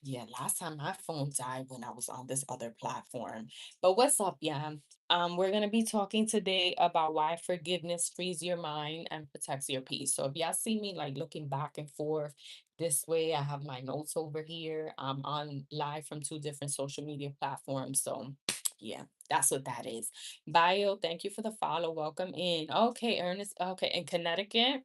Yeah, last time my phone died when I was on this other platform. But what's up, yeah? We're gonna be talking today about why forgiveness frees your mind and protects your peace. So if y'all see me like looking back and forth this way, I have my notes over here. I'm on live from two different social media platforms. So yeah, that's what that is. Bio, thank you for the follow. Welcome in. Okay, Ernest. Okay, in Connecticut.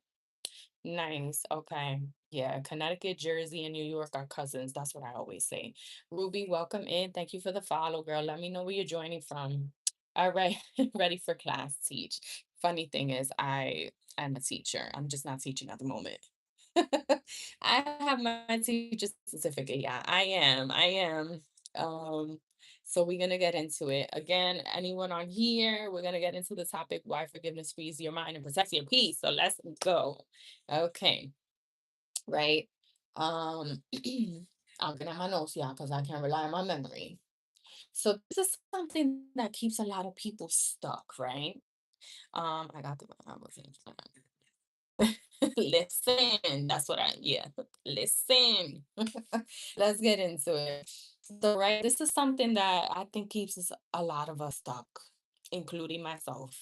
Nice. Okay. Yeah. Connecticut, Jersey, and New York are cousins. That's what I always say. Ruby, welcome in. Thank you for the follow, girl. Let me know where you're joining from. All right. Ready for class, teach. Funny thing is, I am a teacher. I'm just not teaching at the moment. I have my teacher certificate. Yeah, I am. I am. Um, so we're gonna get into it. Again, anyone on here, we're gonna get into the topic why forgiveness frees your mind and protects your peace. So let's go. Okay, right. Um, I'm gonna have my notes, yeah, because I can't rely on my memory. So this is something that keeps a lot of people stuck, right? I got the I was listen. That's what I yeah. Listen. Let's get into it. So, right, this is something that I think keeps a lot of us stuck, including myself.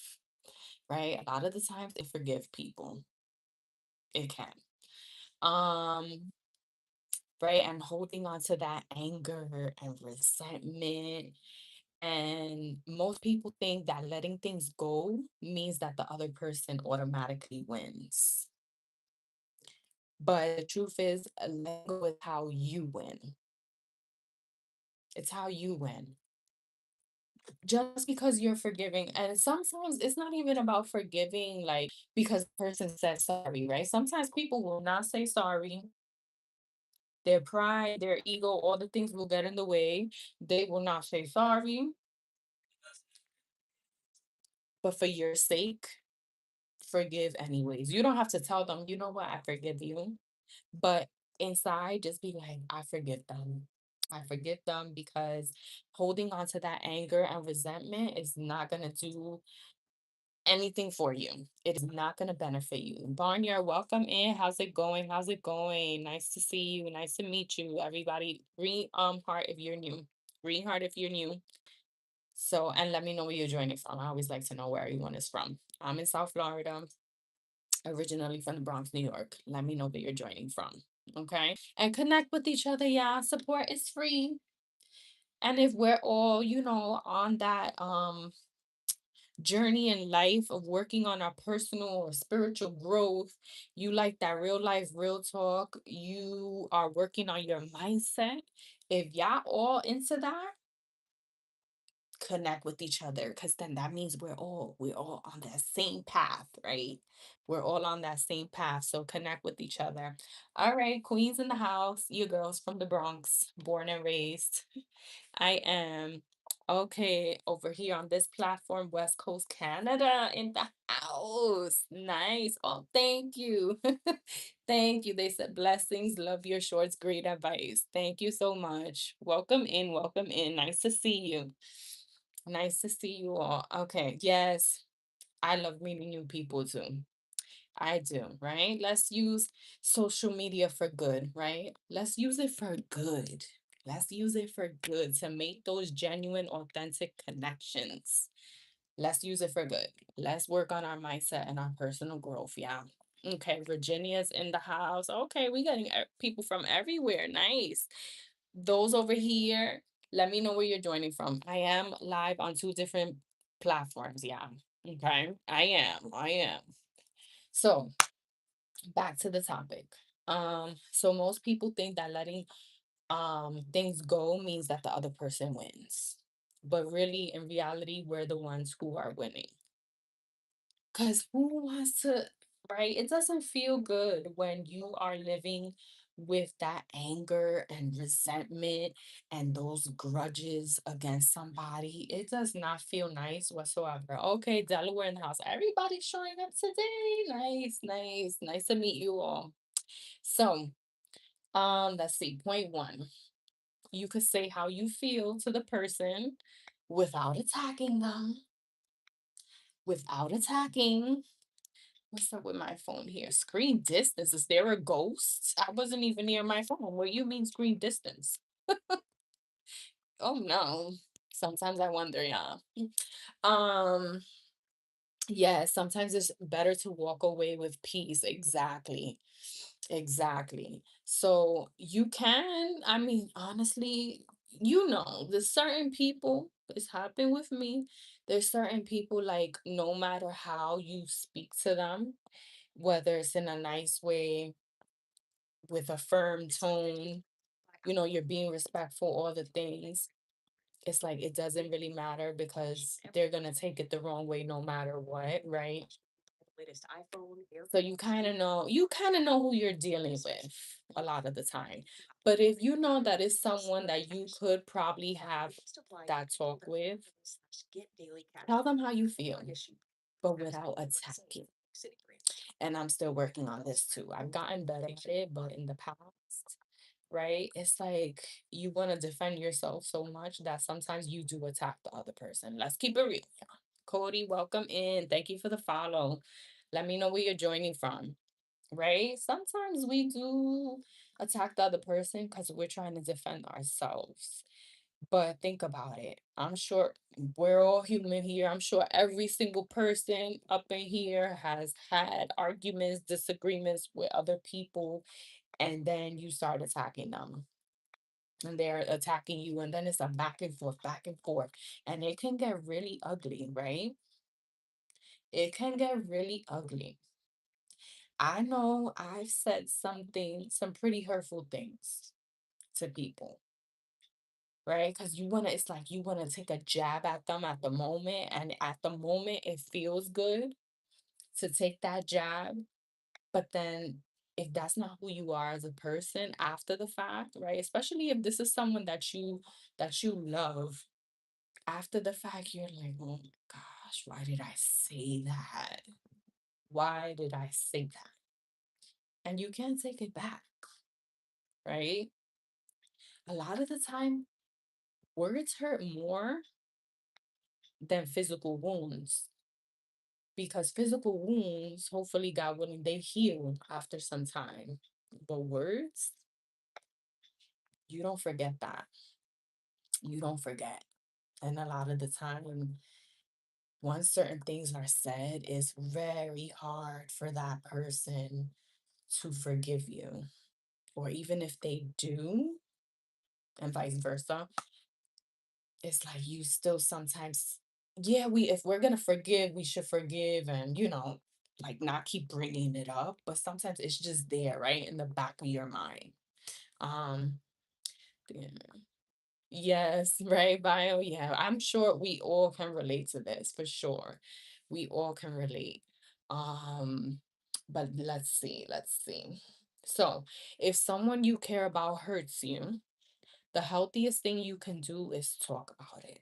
Right, a lot of the times it forgive people. It can. Um, right? And holding on to that anger and resentment. And most people think that letting things go means that the other person automatically wins. But the truth is, letting go is how you win. It's how you win. Just because you're forgiving, and sometimes it's not even about forgiving, like because the person said sorry, right? Sometimes people will not say sorry. Their pride, their ego, all the things will get in the way. They will not say sorry, but for your sake, forgive anyways. You don't have to tell them, you know what, I forgive you. But inside, just be like, I forgive them. I forgive them because holding on to that anger and resentment is not going to do anything for you. It is not going to benefit you. Barnyard, welcome in. How's it going? How's it going? Nice to see you. Nice to meet you, everybody. Green heart if you're new. Green heart if you're new. So, and let me know where you're joining from. I always like to know where everyone is from. I'm in South Florida, originally from the Bronx, New York. Let me know where you're joining from. Okay. And connect with each other. Yeah. Support is free. And if we're all, on that journey in life of working on our personal or spiritual growth, you like that real life, real talk, you are working on your mindset. If y'all all into that, connect with each other because then that means we're all on that same path, right? We're all on that same path. So connect with each other. All right, queens in the house, you girls from the Bronx, born and raised. I am okay over here on this platform, West Coast Canada in the house. Nice. Oh, thank you. Thank you. They said blessings, love your shorts, great advice. Thank you so much. Welcome in, welcome in. Nice to see you. Nice to see you all. Okay, yes, I love meeting new people too. I do, right? Let's use social media for good, right? Let's use it for good. Let's use it for good to make those genuine, authentic connections. Let's use it for good. Let's work on our mindset and our personal growth. Yeah. Okay, Virginia's in the house. Okay, we getting people from everywhere. Nice. Those over here, let me know where you're joining from. I am live on two different platforms. Yeah. Okay. I am. I am. So back to the topic. So most people think that letting things go means that the other person wins. But really, in reality, we're the ones who are winning. Because who wants to, right? It doesn't feel good when you are living with that anger and resentment and those grudges against somebody. It does not feel nice whatsoever. Okay, Delaware in the house. Everybody's showing up today. Nice, nice, nice to meet you all. So, let's see. Point one, you could say how you feel to the person without attacking them, without attacking. What's up with my phone here? Screen distance. Is there a ghost? I wasn't even near my phone. What do you mean screen distance? Oh no. Sometimes I wonder, yeah. Um, yeah, sometimes it's better to walk away with peace. Exactly. Exactly. So you can, I mean, honestly, there's certain people, it's happened with me. There's certain people like no matter how you speak to them, whether it's in a nice way, with a firm tone, you're being respectful, all the things. It's like it doesn't really matter because they're gonna take it the wrong way no matter what, right? So you kind of know who you're dealing with a lot of the time. But if you know that it's someone that you could probably have that talk with, tell them how you feel, but without attacking. And I'm still working on this too. I've gotten better at it, but in the past, right? It's like you want to defend yourself so much that sometimes you do attack the other person. Let's keep it real. Cody, welcome in. Thank you for the follow. Let me know where you're joining from, right? Sometimes we do attack the other person because we're trying to defend ourselves. But think about it. I'm sure we're all human here. I'm sure every single person up in here has had arguments, disagreements with other people, and then you start attacking them. And they're attacking you, and then it's a back and forth. And it can get really ugly, right? It can get really ugly. I know I've said some pretty hurtful things to people, right? Because it's like you want to take a jab at them at the moment, and at the moment it feels good to take that jab. But then if that's not who you are as a person after the fact, right? Especially if this is someone that you love, after the fact, you're like, oh my gosh, why did I say that? Why did I say that? And you can't take it back, right? A lot of the time, words hurt more than physical wounds because physical wounds, hopefully, God willing, they heal after some time. But words, you don't forget that. You don't forget. And a lot of the time, once certain things are said, it's very hard for that person to forgive you. Or even if they do, and vice versa, it's like you still sometimes, yeah, if we're gonna forgive, we should forgive and, like not keep bringing it up. But sometimes it's just there, right? In the back of your mind. Um, yeah. Yes, right, bio. Yeah, I'm sure we all can relate to this for sure. We all can relate. Um, but let's see. So, if someone you care about hurts you, the healthiest thing you can do is talk about it.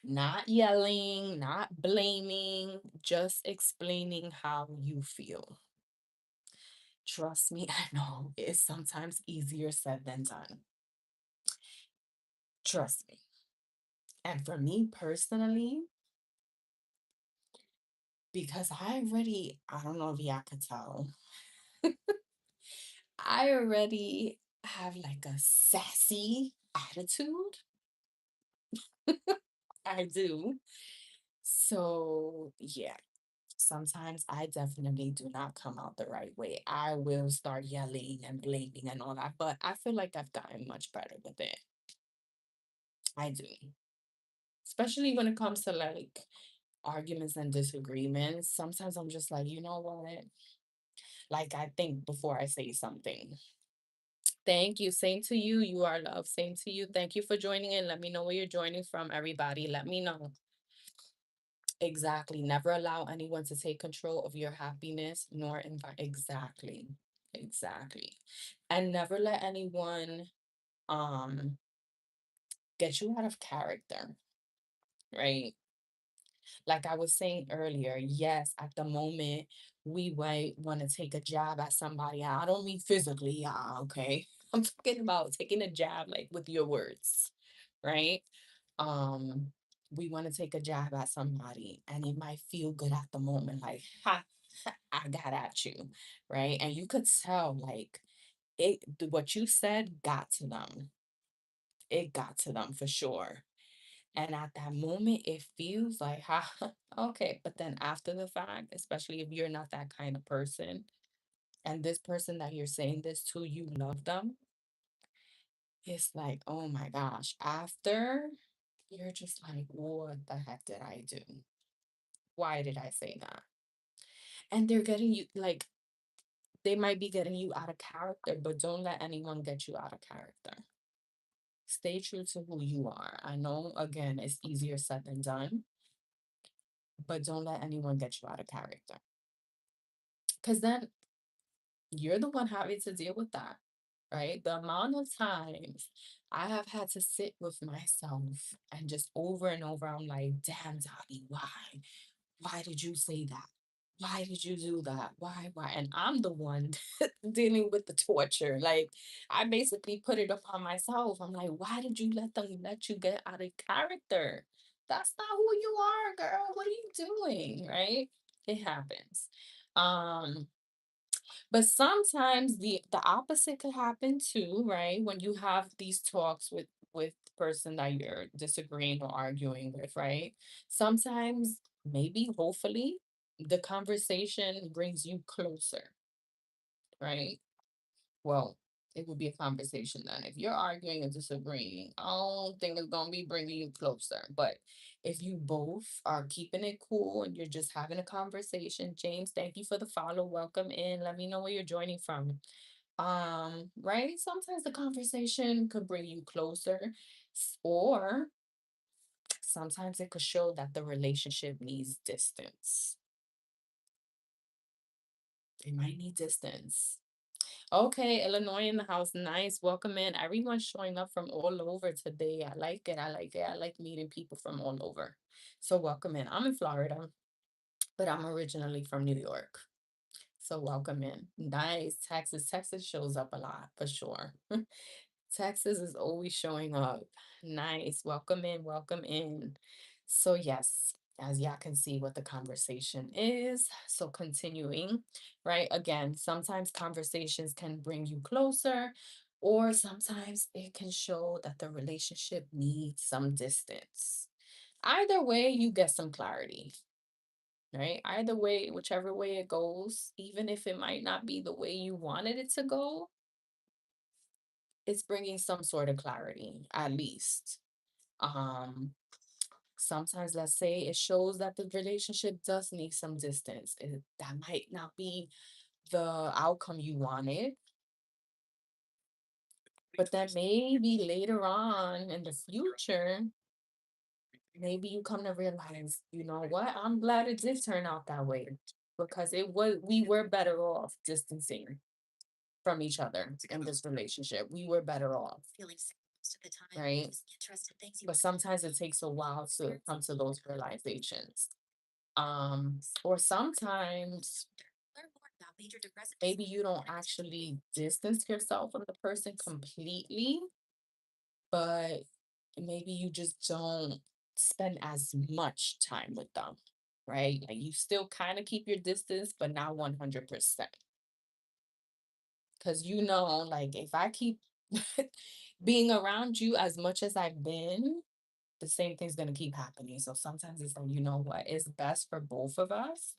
Not yelling, not blaming, just explaining how you feel. Trust me, I know it's sometimes easier said than done. Trust me. And for me personally, because I don't know if y'all could tell, I already have like a sassy attitude. I do. So, yeah, sometimes I definitely do not come out the right way. I will start yelling and blaming and all that, but I feel like I've gotten much better with it. I do. Especially when it comes to like arguments and disagreements. Sometimes I'm just like, you know what? Like, I think before I say something. Thank you. Same to you. You are love. Same to you. Thank you for joining in. Let me know where you're joining from, everybody. Let me know. Exactly. Never allow anyone to take control of your happiness, nor invite. Exactly. Exactly. And never let anyone um get you out of character, right? Like I was saying earlier, yes, at the moment we might want to take a jab at somebody. I don't mean physically, okay. I'm talking about taking a jab like with your words, right? Um, we want to take a jab at somebody and it might feel good at the moment, like, ha, I got at you, right? And you could tell like what you said got to them. it got to them for sure. And at that moment, it feels like, ha, okay. But then after the fact, especially if you're not that kind of person, and this person that you're saying this to, you love them, it's like, oh my gosh. After, you're just like, what the heck did I do? Why did I say that? And they're getting you, like, they might be getting you out of character, but don't let anyone get you out of character. Stay true to who you are. I know, again, it's easier said than done, but don't let anyone get you out of character. Because then you're the one having to deal with that, right? The amount of times I have had to sit with myself and just over and over, I'm like, damn, Dottie, why? Why did you say that? Why did you do that? Why? And I'm the one dealing with the torture. Like, I basically put it upon myself. I'm like, why did you let them let you get out of character? That's not who you are, girl. What are you doing? Right? It happens. Um, but sometimes the opposite could happen too, right? When you have these talks with the person that you're disagreeing or arguing with, right? Sometimes, maybe, hopefully, the conversation brings you closer, right? Well, it would be a conversation then. If you're arguing and disagreeing, I don't think it's gonna be bringing you closer. But if you both are keeping it cool and you're just having a conversation, James, thank you for the follow. Welcome in. Let me know where you're joining from. Right? Sometimes the conversation could bring you closer, or sometimes it could show that the relationship needs distance. It might need distance. Okay, Illinois in the house. Nice. Welcome in. Everyone's showing up from all over today. I like it. I like it. I like meeting people from all over. So welcome in. I'm in Florida, but I'm originally from New York. So welcome in. Nice. Texas. Texas shows up a lot for sure. Texas is always showing up. Nice. Welcome in. Welcome in. So, yes, as y'all can see what the conversation is. So, continuing, right? Again, sometimes conversations can bring you closer, or sometimes it can show that the relationship needs some distance. Either way, you get some clarity, right? Either way, whichever way it goes, even if it might not be the way you wanted it to go, it's bringing some sort of clarity, at least. Um, Sometimes, let's say, it shows that the relationship does need some distance. That might not be the outcome you wanted, but then maybe later on in the future, maybe you come to realize, you know what? I'm glad it did turn out that way, because it was we were better off distancing from each other in this relationship. We were better off, right? But sometimes it takes a while to come to those realizations. Or sometimes maybe you don't actually distance yourself from the person completely, but maybe you just don't spend as much time with them, right? Like, you still kind of keep your distance, but not 100%. Because like, if I keep being around you as much as I've been, the same thing's going to keep happening. So sometimes it's like, you know what? It's best for both of us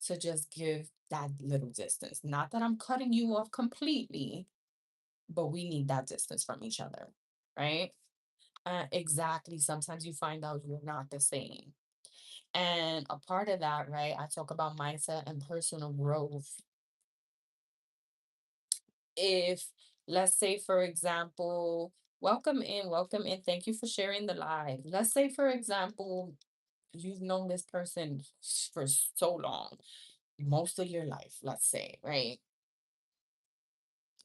to just give that little distance. Not that I'm cutting you off completely, but we need that distance from each other, right? Exactly. Sometimes you find out you're not the same. And a part of that, right? I talk about mindset and personal growth. If, let's say, for example, welcome in. Thank you for sharing the live. Let's say, for example, you've known this person for so long, most of your life, let's say, right?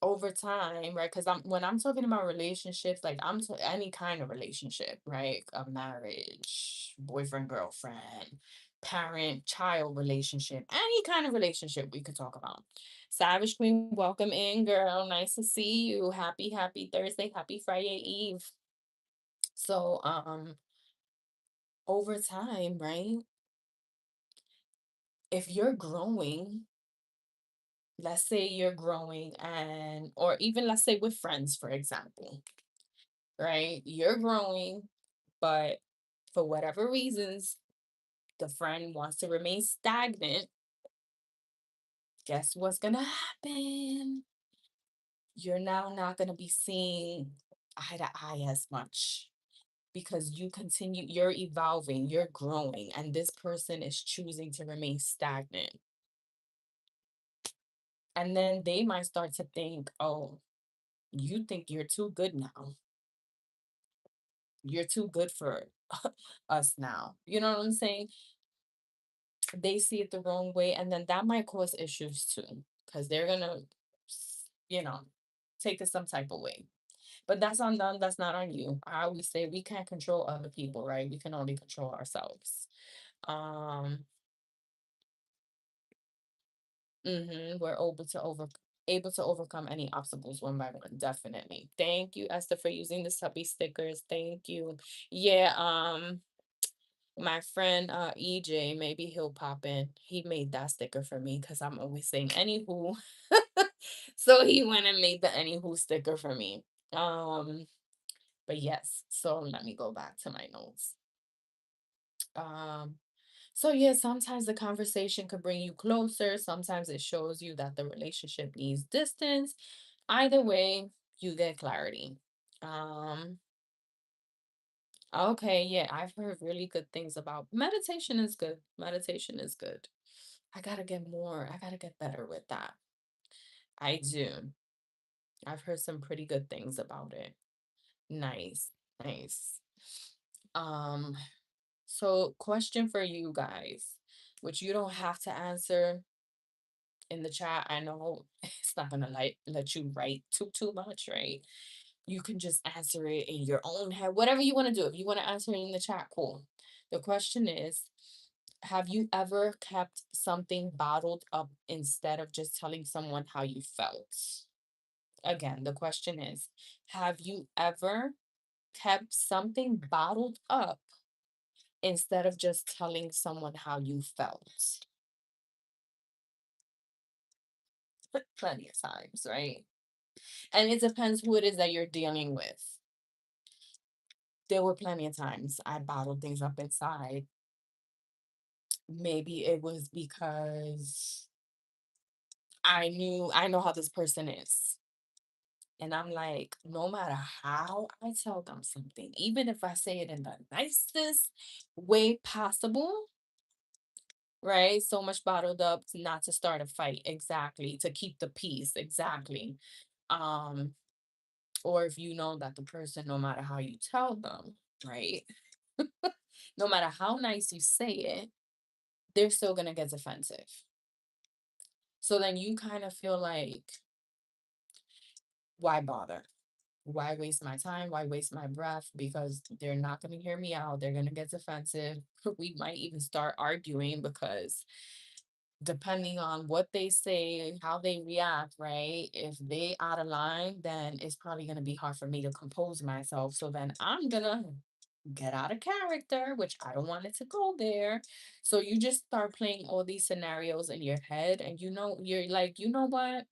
Over time, right? Because when I'm talking about relationships, like, any kind of relationship, right? A marriage, boyfriend, girlfriend, parent, child relationship, any kind of relationship we could talk about. Savage Queen, welcome in, girl. Nice to see you. Happy Thursday. Happy Friday Eve. So, over time, right? If you're growing, let's say you're growing, or even let's say with friends, for example. right? You're growing, but for whatever reasons, the friend wants to remain stagnant. Guess what's gonna happen? You're now not gonna be seeing eye to eye as much because you're evolving, you're growing, and this person is choosing to remain stagnant. And then they might start to think, oh, you think you're too good now. You're too good for us now. You know what I'm saying? They see it the wrong way, and then that might cause issues too, because they're gonna, you know, take it some type of way. But that's on them, that's not on you. I always say we can't control other people, right? We can only control ourselves. Um, we're able to overcome any obstacles one by one, definitely. Thank you, Esther, for using the subby stickers. Thank you. Yeah, my friend EJ, maybe he'll pop in. He made that sticker for me because I'm always saying anywho. So he went and made the anywho sticker for me. Um, but yes, so let me go back to my notes. Um, so yeah, sometimes the conversation could bring you closer, sometimes it shows you that the relationship needs distance. Either way, you get clarity. Um, okay, yeah, I've heard really good things about meditation is good. Meditation is good. I gotta get better with that. I do. I've heard some pretty good things about it. Nice, nice. Um, so question for you guys, which you don't have to answer in the chat. I know it's not gonna let you write too much, right? You can just answer it in your own head, whatever you want to do. If you want to answer it in the chat, cool. The question is, have you ever kept something bottled up instead of just telling someone how you felt? Again, the question is, have you ever kept something bottled up instead of just telling someone how you felt? Plenty of times, right? And it depends who it is that you're dealing with. There were plenty of times I bottled things up inside. Maybe it was because I know how this person is. And I'm like, no matter how I tell them something, even if I say it in the nicest way possible, right? So much bottled up not to start a fight, exactly, to keep the peace, exactly. Um, or if you know that the person, no matter how you tell them, right? No matter how nice you say it, they're still gonna get defensive. So then you kind of feel like, why bother? Why waste my time? Why waste my breath? Because they're not going to hear me out. They're going to get defensive. We might even start arguing because depending on what they say, how they react, right? If they out of line, then it's probably going to be hard for me to compose myself. So then I'm going to get out of character, which I don't want it to go there. So you just start playing all these scenarios in your head and you're like, you know what?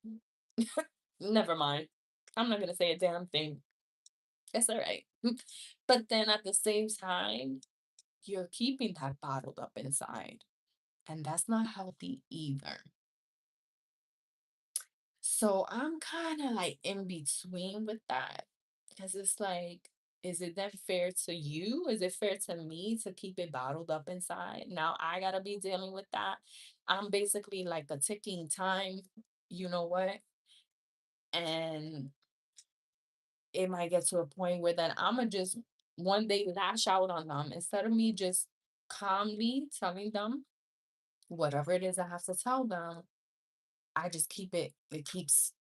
Never mind. I'm not going to say a damn thing. It's all right. But then at the same time, you're keeping that bottled up inside. And that's not healthy either. So I'm kind of like in between with that. Because it's like, is it then fair to you? Is it fair to me to keep it bottled up inside? Now I gotta be dealing with that. I'm basically like a ticking time, you know what? And it might get to a point where then I'ma just one day lash out on them instead of me just calmly telling them whatever it is I have to tell them. I just it keeps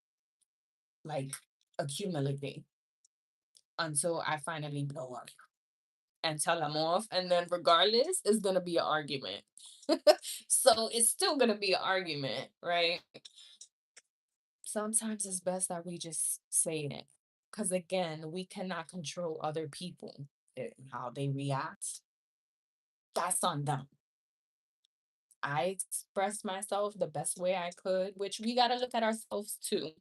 like accumulating until I finally blow up and tell them off. And then, regardless, it's gonna be an argument. So it's still gonna be an argument, right? Sometimes it's best that we just say it. Because again, we cannot control other people, how they react. That's on them. I expressed myself the best way I could, which we got to look at ourselves too.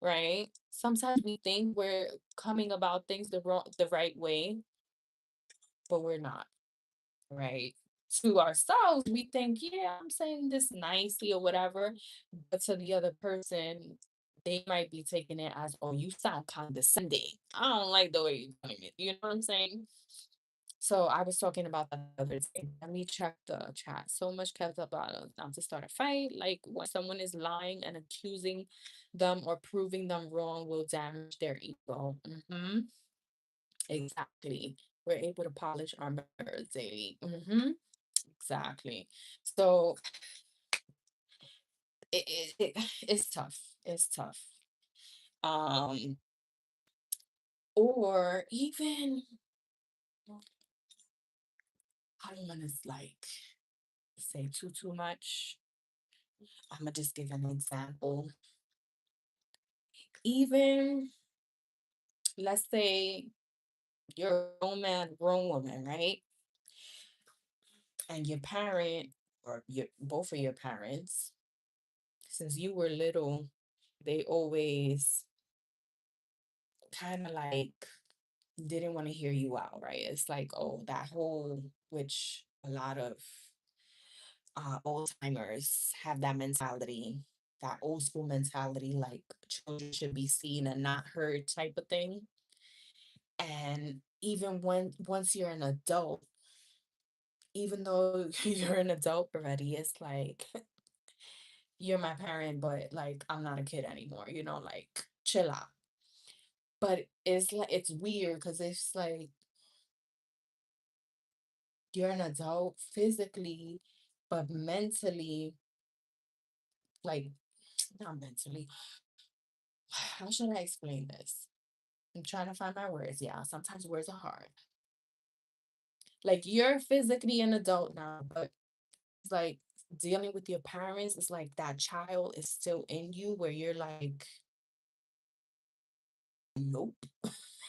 right? Sometimes we think we're coming about things the right way, but we're not, right? To ourselves, we think, yeah, I'm saying this nicely or whatever, but to the other person, they might be taking it as, oh, you sound condescending. I don't like the way you're doing it. You know what I'm saying? So I was talking about that the other day. Let me check the chat. So much kept about not to start a fight. Like when someone is lying and accusing them or proving them wrong will damage their ego. Exactly. We're able to polish our mirrors daily. Exactly. So it's tough. It's tough. Um, or even I don't want to like say too much. I'm gonna just give an example. Even let's say you're a grown man, grown woman, right? And your parent or your both of your parents, since you were little, they always kind of like didn't want to hear you out, right? It's like, oh, that whole, which a lot of old timers have that mentality, that old school mentality, like children should be seen and not heard type of thing. And even when once you're an adult, even though you're an adult already, it's like you're my parent, but like I'm not a kid anymore, like chill out. But it's like it's weird because it's like you're an adult physically, but mentally, like not mentally. How should I explain this? I'm trying to find my words. Yeah, sometimes words are hard. Like you're physically an adult now, but it's like dealing with your parents, it's like that child is still in you where you're like, nope.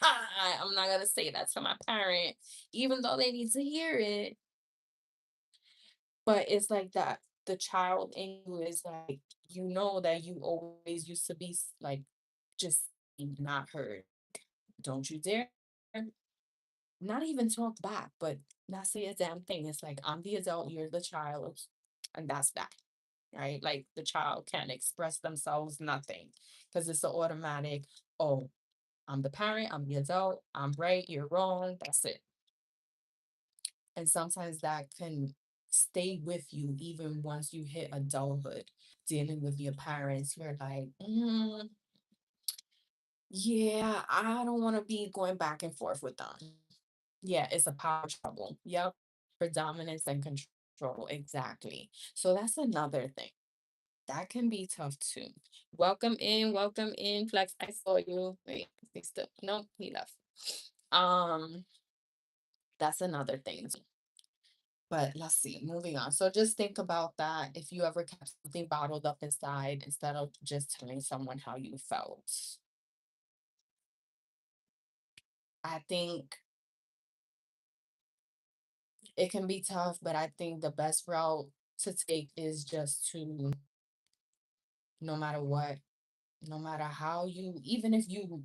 I'm not gonna say that to my parent, even though they need to hear it. But it's like that the child in you is like, that you always used to be like just not heard. Don't you dare not even talk back, but not say a damn thing. It's like I'm the adult, you're the child, and that's that. Right? Like the child can't express themselves, nothing. Because it's an automatic, oh, I'm the parent, I'm the adult, I'm right, you're wrong, that's it. And sometimes that can stay with you even once you hit adulthood, dealing with your parents. You're like, yeah, I don't want to be going back and forth with them. Yeah, it's a power trouble. Yep. Predominance and control. Exactly. So that's another thing. That can be tough too. Welcome in, Flex. I saw you. Wait, he still no, he left. Um, that's another thing. But let's see, moving on. So just think about that if you ever kept something bottled up inside instead of just telling someone how you felt. I think it can be tough, but I think the best route to take is just to, no matter what, no matter how you, even if you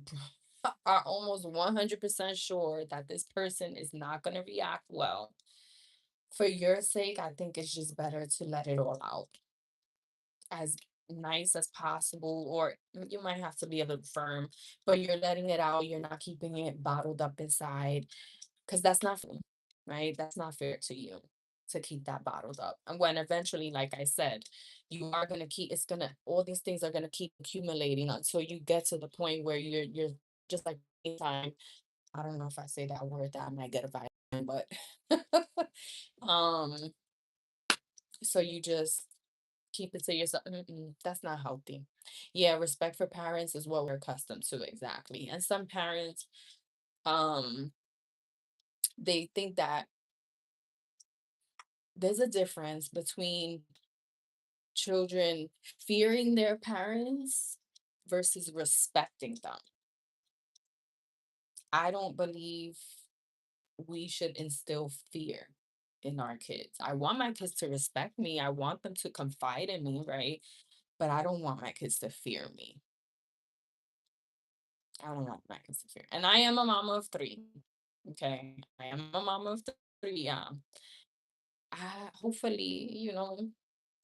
are almost 100% sure that this person is not going to react well, for your sake, I think it's just better to let it all out as nice as possible, or you might have to be a little firm, but you're letting it out. You're not keeping it bottled up inside because that's not fair, right? That's not fair to you to keep that bottled up. And when eventually, like I said, you are gonna keep all these things are gonna keep accumulating until you get to the point where you're just like time. I don't know if I say that word that I might get a vibe, but um, so you just keep it to yourself. That's not healthy. Yeah, respect for parents is what we're accustomed to exactly. And some parents, um, they think that there's a difference between children fearing their parents versus respecting them. I don't believe we should instill fear in our kids. I want my kids to respect me. I want them to confide in me, right? But I don't want my kids to fear me. I don't want my kids to fear. And I am a mama of three. Okay. I am a mama of three. Hopefully,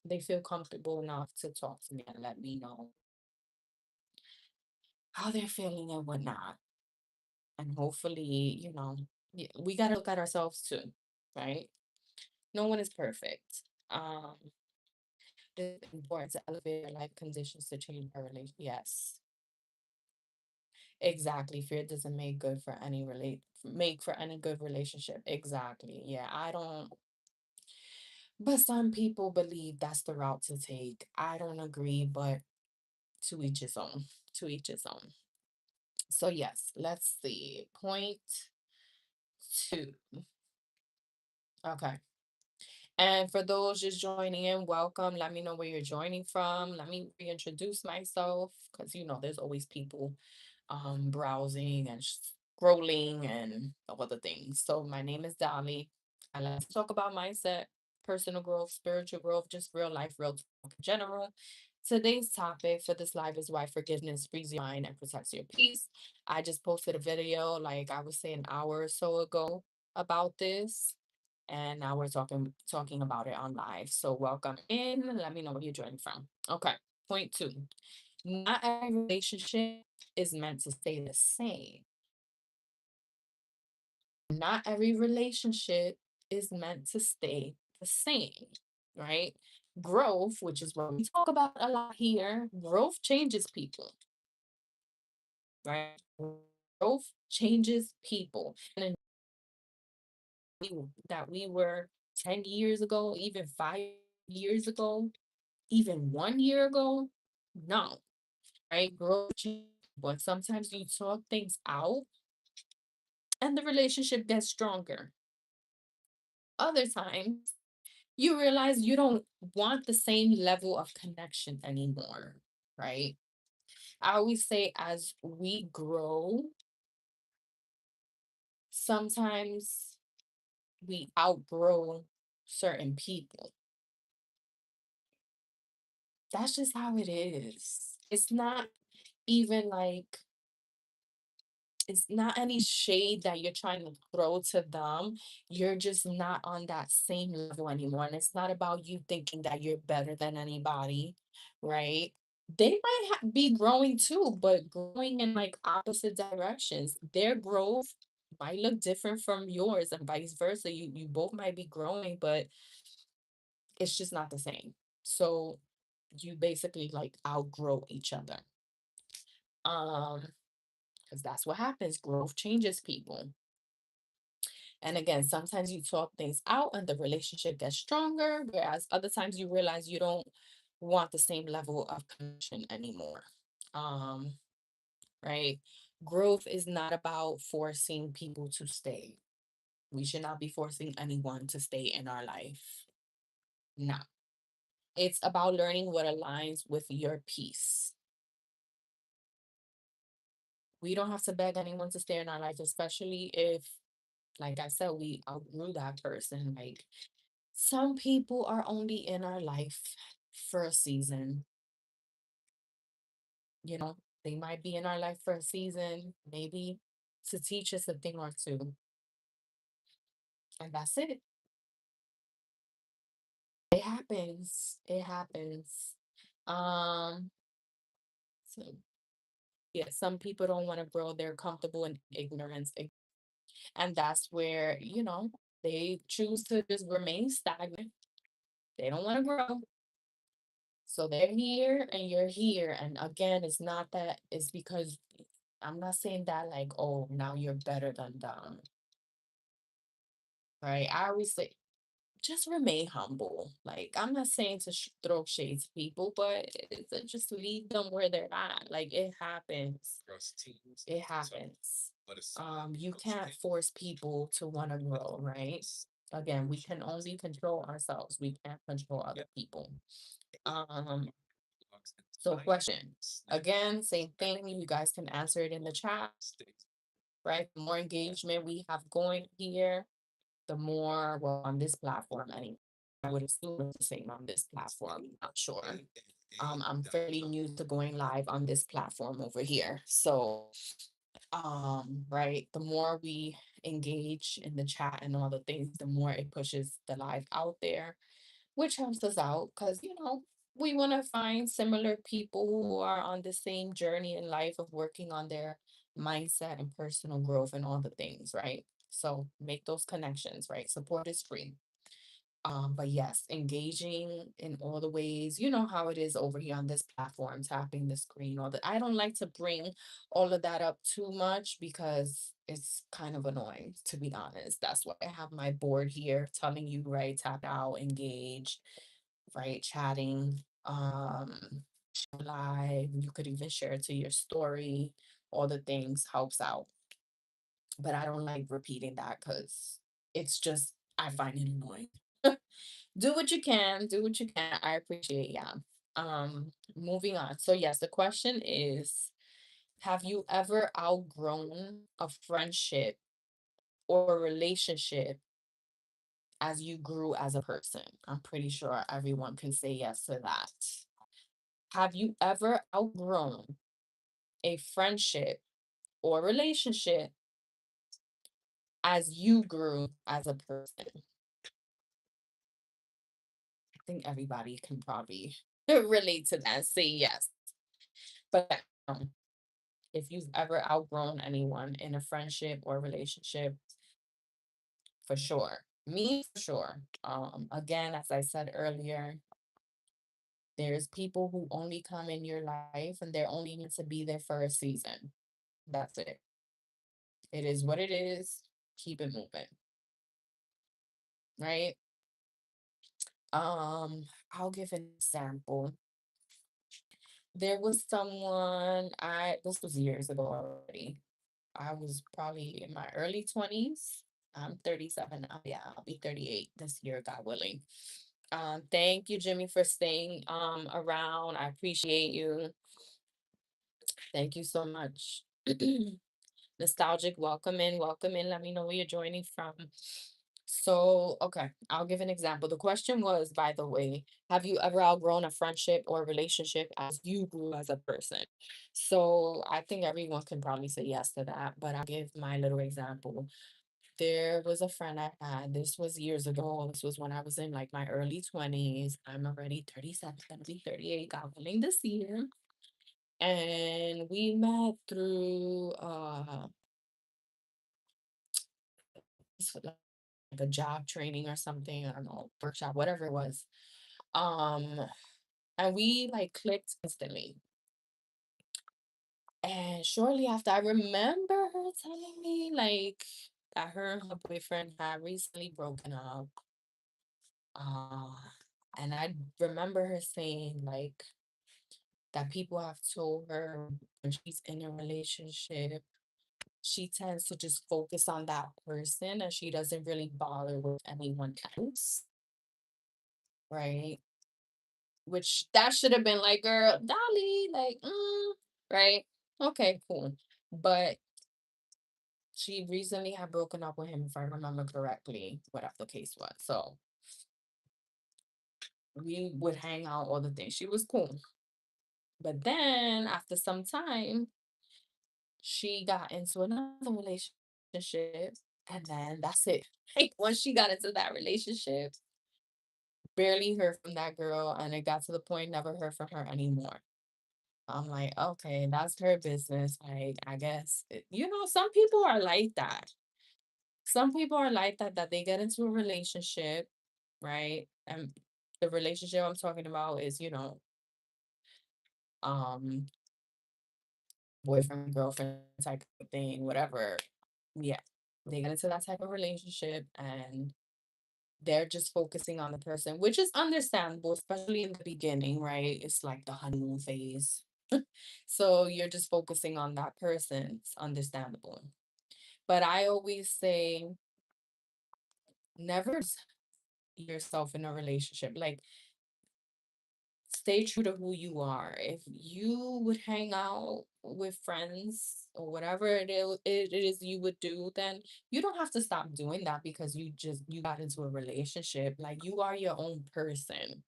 they feel comfortable enough to talk to me and let me know how they're feeling and whatnot. And hopefully, we got to look at ourselves too, right? No one is perfect. Um, it's important to elevate your life conditions to change our relation. Yes, exactly. Fear doesn't make for any good relationship. Exactly. Yeah, I don't. But some people believe that's the route to take. I don't agree, but to each his own. To each his own. So yes, let's see. Point two. Okay. And for those just joining in, welcome. Let me know where you're joining from. Let me reintroduce myself because there's always people browsing and scrolling and other things. So my name is Dolly. I like to talk about mindset, personal growth, spiritual growth, just real life, real talk in general. Today's topic for this live is why forgiveness frees your mind and protects your peace. I just posted a video, like I would say an hour or so ago, about this. And now we're talking about it on live. So welcome in. Let me know where you're joining from. Okay. Point two. Not every relationship is meant to stay the same. Not every relationship is meant to stay the same, right? Growth, which is what we talk about a lot here, growth changes people, right? Growth changes people. And that we were 10 years ago, even 5 years ago, even 1 year ago, no, right? Growth changes, but sometimes you talk things out and the relationship gets stronger. Other times, you realize you don't want the same level of connection anymore, right? I always say, as we grow, sometimes we outgrow certain people. That's just how it is. Even like, it's not any shade that you're trying to throw to them. You're just not on that same level anymore. And it's not about you thinking that you're better than anybody, right? They might be growing too, but growing in like opposite directions. Their growth might look different from yours and vice versa. You both might be growing, but it's just not the same. So you basically like outgrow each other. Um, because that's what happens. Growth changes people. And again, sometimes you talk things out and the relationship gets stronger, whereas other times you realize you don't want the same level of connection anymore. Um, right? Growth is not about forcing people to stay. We should not be forcing anyone to stay in our life. No. It's about learning what aligns with your peace. We don't have to beg anyone to stay in our life, especially if, like I said, we outgrew that person. Like, some people are only in our life for a season. You know, they might be in our life for a season, maybe to teach us a thing or two. And that's it. It happens. It happens. Um, so yeah, some people don't want to grow. They're comfortable in ignorance. And that's where, they choose to just remain stagnant. They don't want to grow. So they're here and you're here. And again, it's not that, it's because I'm not saying that like, oh, now you're better than them, right? I always say, just remain humble. Like, I'm not saying to throw shade to people, but it's just leave them where they're at. Like, it happens. It happens. You can't force people to want to grow, right? Again, we can only control ourselves. We can't control other people. Um, so question. Again, same thing. You guys can answer it in the chat, right? The more engagement we have going here, the more, well, on this platform, anyway. I would assume it's the same on this platform. I'm not sure. I'm fairly new to going live on this platform over here. So, right, the more we engage in the chat and all the things, the more it pushes the live out there, which helps us out because, we want to find similar people who are on the same journey in life of working on their mindset and personal growth and all the things, right? So make those connections, right? Support is free. But yes, engaging in all the ways, you know how it is over here on this platform, tapping the screen, all that. I don't like to bring all of that up too much because it's kind of annoying, to be honest. That's why I have my board here telling you, right, tap out, engage, right, chatting, share live. You could even share it to your story. All the things helps out. But I don't like repeating that because it's just, I find it annoying. Do what you can, do what you can. I appreciate, yeah. Moving on. So yes, the question is, have you ever outgrown a friendship or a relationship as you grew as a person? I'm pretty sure everyone can say yes to that. Have you ever outgrown a friendship or relationship as you grew as a person? I think everybody can probably relate to that, say yes. But if you've ever outgrown anyone in a friendship or relationship, for sure. Me, for sure. Again, as I said earlier, there's people who only come in your life and they're only meant to be there for a season. That's it. It is what it is. Keep it moving, right? Um, I'll give an example. There was someone this was years ago already. I was probably in my early 20s. I'm 37 now. Yeah, I'll be 38 this year, God willing. Thank you, Jimmy, for staying around. I appreciate you. Thank you so much. Nostalgic, welcome in, welcome in. Let me know where you're joining from. So, okay, I'll give an example. The question was, by the way, have you ever outgrown a friendship or relationship as you grew as a person? So, I think everyone can probably say yes to that, but I'll give my little example. There was a friend I had. This was years ago. This was when I was in like my early 20s. I'm already 37, gonna be 38, God willing, this year. And we met through like a job training or something. I don't know, workshop, whatever it was. Um, and we like clicked instantly. And shortly after, I remember her telling me like that her and her boyfriend had recently broken up. Uh, and I remember her saying like that people have told her when she's in a relationship, she tends to just focus on that person and she doesn't really bother with anyone else, right? Which that should have been like, girl, Dolly, like, right? Okay, cool. But she recently had broken up with him, if I remember correctly, whatever the case was. So we would hang out all the things. She was cool. But then after some time, she got into another relationship. And then that's it. Like once she got into that relationship, barely heard from that girl. And it got to the point, never heard from her anymore. I'm like, okay, that's her business. Like, I guess, some people are like that. Some people are like that, that they get into a relationship, right? And the relationship I'm talking about is, um, boyfriend, girlfriend type of thing, whatever. Yeah. They get into that type of relationship and they're just focusing on the person, which is understandable, especially in the beginning, right? It's like the honeymoon phase. So you're just focusing on that person. It's understandable. But I always say, never yourself in a relationship. Like, stay true to who you are. If you would hang out with friends or whatever it is you would do, then you don't have to stop doing that because you got into a relationship. Like, you are your own person.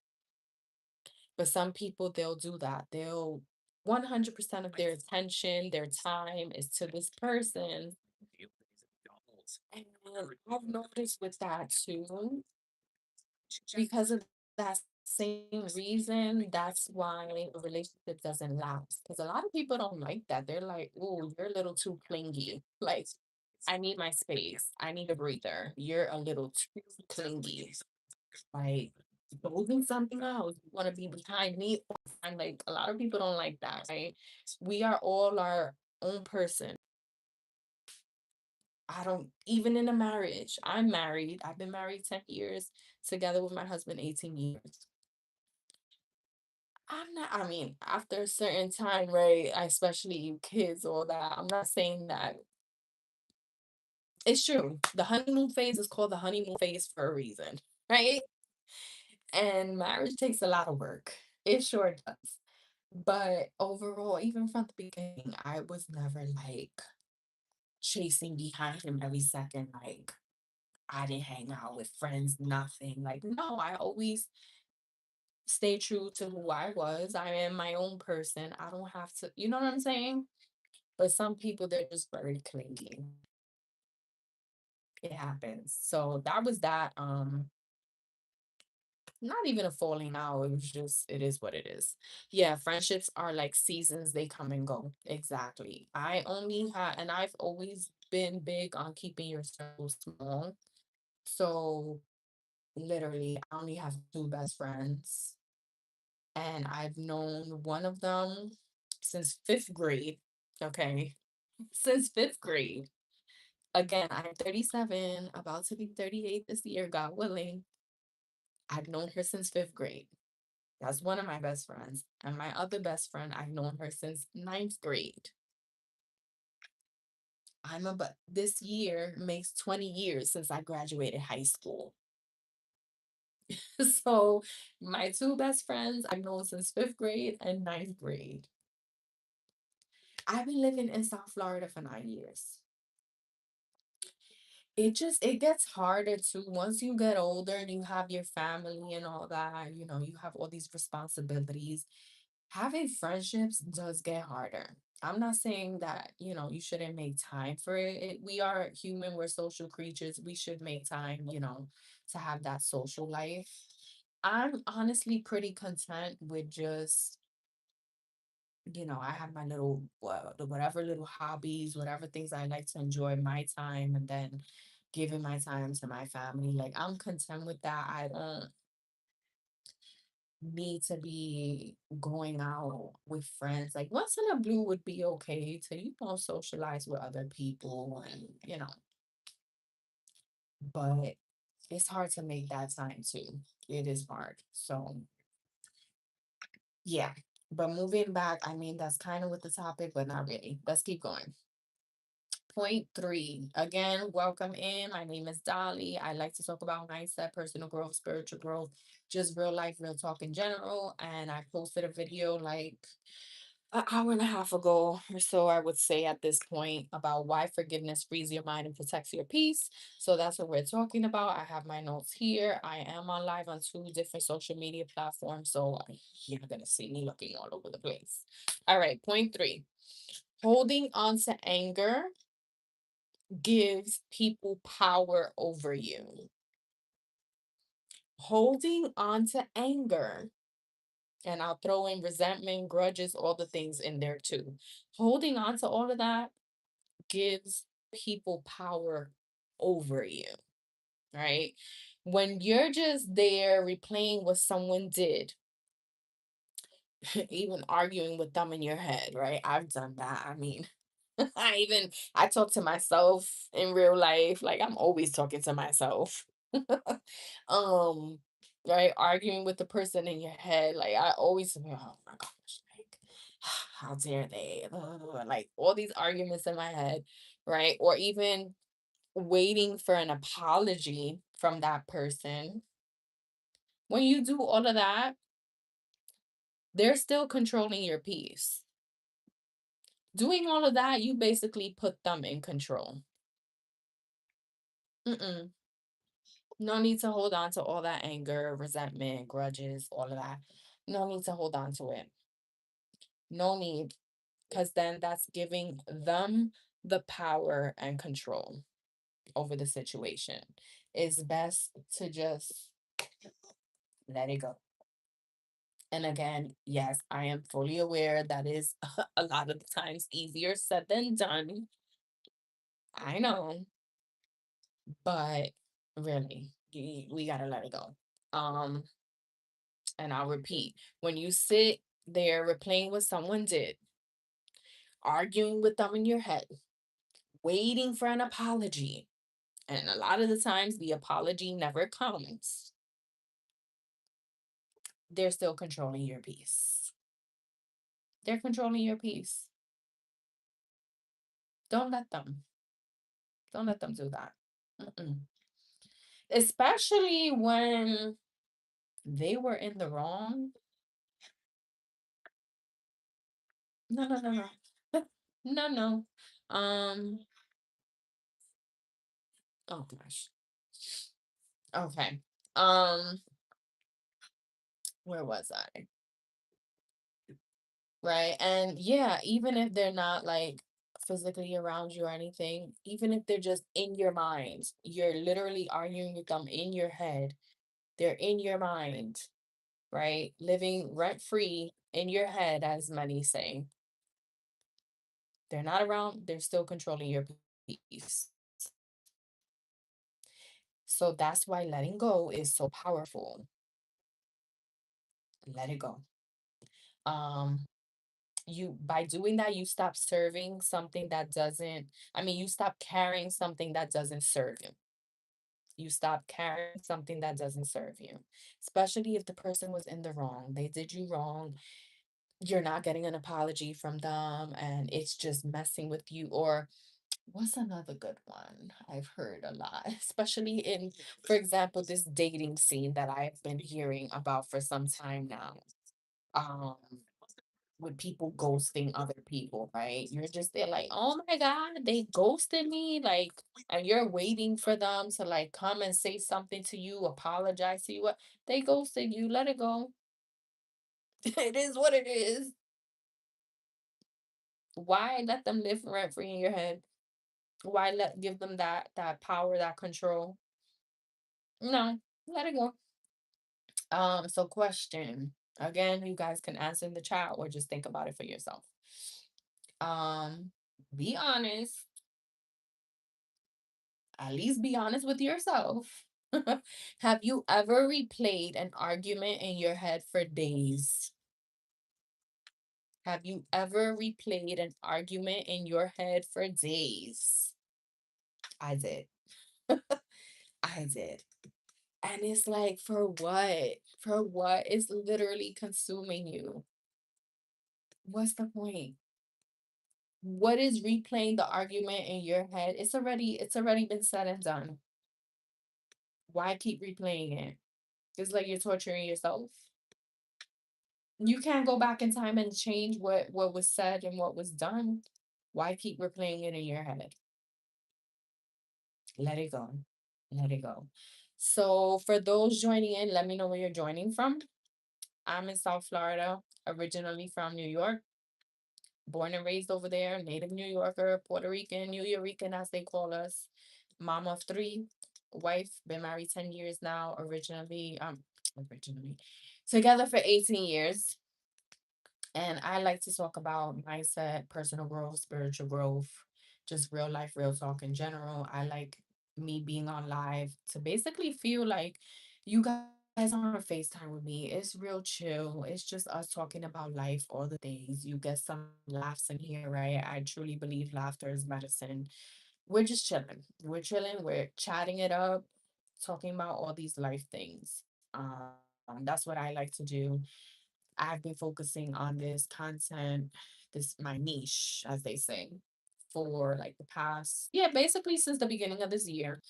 But some people, they'll do that. They'll 100% of their attention, their time is to this person. And I've noticed with that too, because of that same reason, that's why a relationship doesn't last. Because a lot of people don't like that. They're like, "Oh, you're a little too clingy. Like, I need my space. I need a breather. You're a little too clingy. Like, go do something else. You want to be behind me." I'm like, a lot of people don't like that, right? We are all our own person. I don't, even in a marriage, I'm married. I've been married 10 years, together with my husband 18 years. I'm not, I mean, after a certain time, right? Especially kids, all that. I'm not saying that it's true. The honeymoon phase is called the honeymoon phase for a reason, right? And marriage takes a lot of work. It sure does. But overall, even from the beginning, I was never like chasing behind him every second. Like, I didn't hang out with friends, nothing. Like, no, I always stay true to who I was. I am my own person. I don't have to, you know what I'm saying? But some people, they're just very clingy. It happens. So that was that. Not even a falling out. It was just, it is what it is. Yeah, friendships are like seasons, they come and go. Exactly. I only had, and I've always been big on keeping your circle small. So literally, I only have two best friends, and I've known one of them since fifth grade. Okay. Since fifth grade. Again, I'm 37, about to be 38 this year, God willing. I've known her since fifth grade. That's one of my best friends. And my other best friend, I've known her since ninth grade. But this year makes 20 years since I graduated high school. So my two best friends I've known since fifth grade and ninth grade. I've been living in South Florida for 9 years. It gets harder to, once you get older and you have your family and all that, you have all these responsibilities. Having friendships does get harder. I'm not saying that, you shouldn't make time for it. We are human, we're social creatures. We should make time, to have that social life. I'm honestly pretty content with just, I have my little, whatever little hobbies, whatever things I like to enjoy my time, and then giving my time to my family. Like, I'm content with that. I don't need to be going out with friends. Like, once in a blue would be okay to, socialize with other people, and, but it's hard to make that time too. It is hard. So, yeah. But moving back, I mean, that's kind of with the topic, but not really. Let's keep going. Point three. Again, welcome in. My name is Dolly. I like to talk about mindset, personal growth, spiritual growth, just real life, real talk in general. And I posted a video like an hour and a half ago or so, I would say at this point, about why forgiveness frees your mind and protects your peace. So that's what we're talking about. I have my notes here. I am on live on two different social media platforms. So you're going to see me looking all over the place. All right. Point three. Holding on to anger gives people power over you. Holding on to anger, and I'll throw in resentment, grudges, all the things in there too. Holding on to all of that gives people power over you, right? When you're just there replaying what someone did, even arguing with them in your head, right? I've done that. I mean, I talk to myself in real life. Like, I'm always talking to myself. um, right, arguing with the person in your head. Like, I always, oh my gosh, like, how dare they? Like, all these arguments in my head, right? Or even waiting for an apology from that person. When you do all of that, they're still controlling your peace. Doing all of that, you basically put them in control. Mm-mm. No need to hold on to all that anger, resentment, grudges, all of that. No need to hold on to it. No need, because then that's giving them the power and control over the situation. It's best to just let it go. And again, yes, I am fully aware that is a lot of the times easier said than done. I know, but really, we gotta let it go. Um, and I'll repeat, when you sit there replaying what someone did, arguing with them in your head, waiting for an apology, and a lot of the times the apology never comes, they're still controlling your peace. They're controlling your peace. Don't let them. Don't let them do that. Mm-mm. Especially when they were in the wrong. No, no, no, no. No, no. Um, oh gosh. Okay. Um, where was I? Right. And yeah, even if they're not like physically around you or anything, even if they're just in your mind, you're literally arguing with them in your head. They're in your mind, right? Living rent free in your head, as many say. They're not around, they're still controlling your peace. So that's why letting go is so powerful. Let it go. Um, you by doing that, you stop serving something that doesn't, I mean, you stop carrying something that doesn't serve you. You stop carrying something that doesn't serve you. Especially if the person was in the wrong. They did you wrong. You're not getting an apology from them and it's just messing with you. Or what's another good one I've heard a lot, especially in, for example, this dating scene that I've been hearing about for some time now. Um, with people ghosting other people, right? You're just there like, oh my God, they ghosted me. Like, and you're waiting for them to like come and say something to you, apologize to you. What they ghosted you, let it go. It is what it is. Why let them live rent free in your head? Why let give them that power, that control? No, let it go. So question. Again, you guys can answer in the chat or just think about it for yourself. Um, be honest, at least be honest with yourself. Have you ever replayed an argument in your head for days? Have you ever replayed an argument in your head for days? I did. I did. And it's like, for what? For what? It's literally consuming you. What's the point? What is replaying the argument in your head? It's already been said and done. Why keep replaying it? It's like you're torturing yourself. You can't go back in time and change what was said and what was done. Why keep replaying it in your head? Let it go. Let it go. So for those joining in, let me know where you're joining from. I'm in South Florida, originally from New York, born and raised over there, native New Yorker, Puerto Rican, New Yorican as they call us, mom of three, wife, been married 10 years now, originally together for 18 years. And I like to talk about mindset, personal growth, spiritual growth, just real life, real talk in general. I like me being on live to basically feel like you guys are on FaceTime with me. It's real chill. It's just us talking about life, all the things. You get some laughs in here, right? I truly believe laughter is medicine. We're just chilling. We're chilling. We're chatting it up, talking about all these life things. That's what I like to do. I've been focusing on this content, this my niche, as they say, for like the past, yeah, basically since the beginning of this year.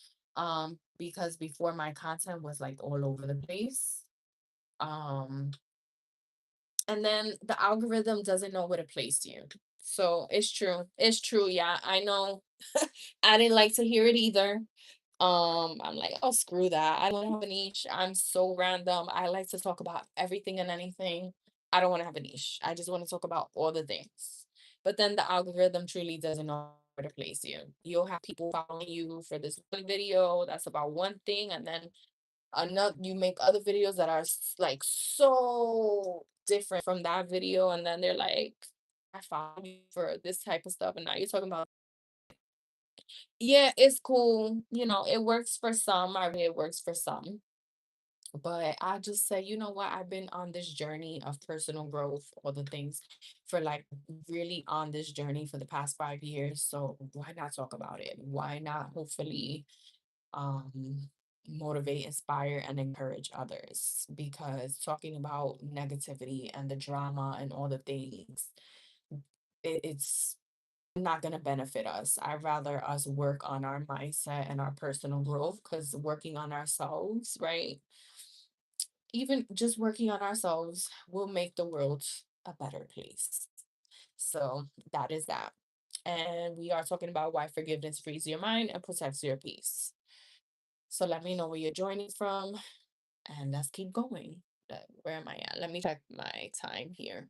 Because before my content was like all over the place. Um, and then the algorithm doesn't know where to place you. So it's true. It's true. Yeah, I know. I didn't like to hear it either. I'm like, oh, screw that. I don't have a niche. I'm so random. I like to talk about everything and anything. I don't want to have a niche. I just want to talk about all the things. But then the algorithm truly doesn't know where to place you. You'll have people following you for this one video that's about one thing, and then another you make other videos that are like so different from that video, and then they're like, I follow you for this type of stuff, and now you're talking about, yeah, it's cool. It works for some. I mean, it works for some. But I just say, you know what? I've been on this journey of personal growth, all the things for like really on this journey for the past 5 years. So why not talk about it? Why not hopefully um motivate, inspire, and encourage others? Because talking about negativity and the drama and all the things, it's not going to benefit us. I'd rather us work on our mindset and our personal growth, because working on ourselves, right? Even just working on ourselves will make the world a better place. So that is that. And we are talking about why forgiveness frees your mind and protects your peace. So let me know where you're joining from, and let's keep going. Where am I at? Let me check my time here.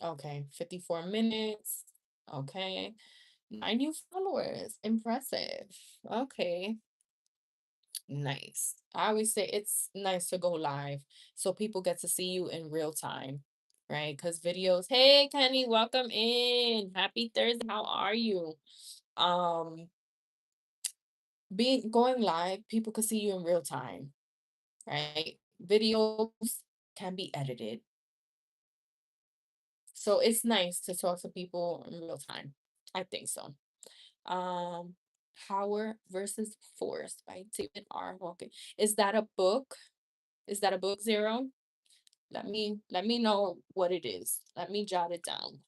Okay, 54 minutes. Okay. 9 new followers. Impressive. Okay. Nice. I always say it's nice to go live so people get to see you in real time, right? Because videos, hey Kenny, welcome in. Happy Thursday. How are you? Um, being going live, people can see you in real time, right? Videos can be edited. So it's nice to talk to people in real time. I think so. Um, Power versus Force by David R. Hawkins. Is that a book? Is that a book, Zero? Let me know what it is. Let me jot it down.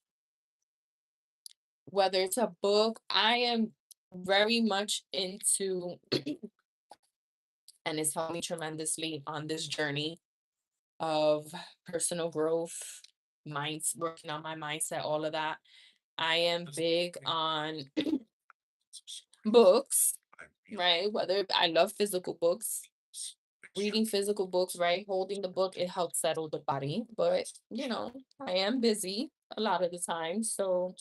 Whether it's a book, I am very much into, and it's helped me tremendously on this journey of personal growth, minds working on my mindset, all of that. I am big on books, right? Whether I love physical books, reading physical books, right? Holding the book, it helps settle the body. But, I am busy a lot of the time. So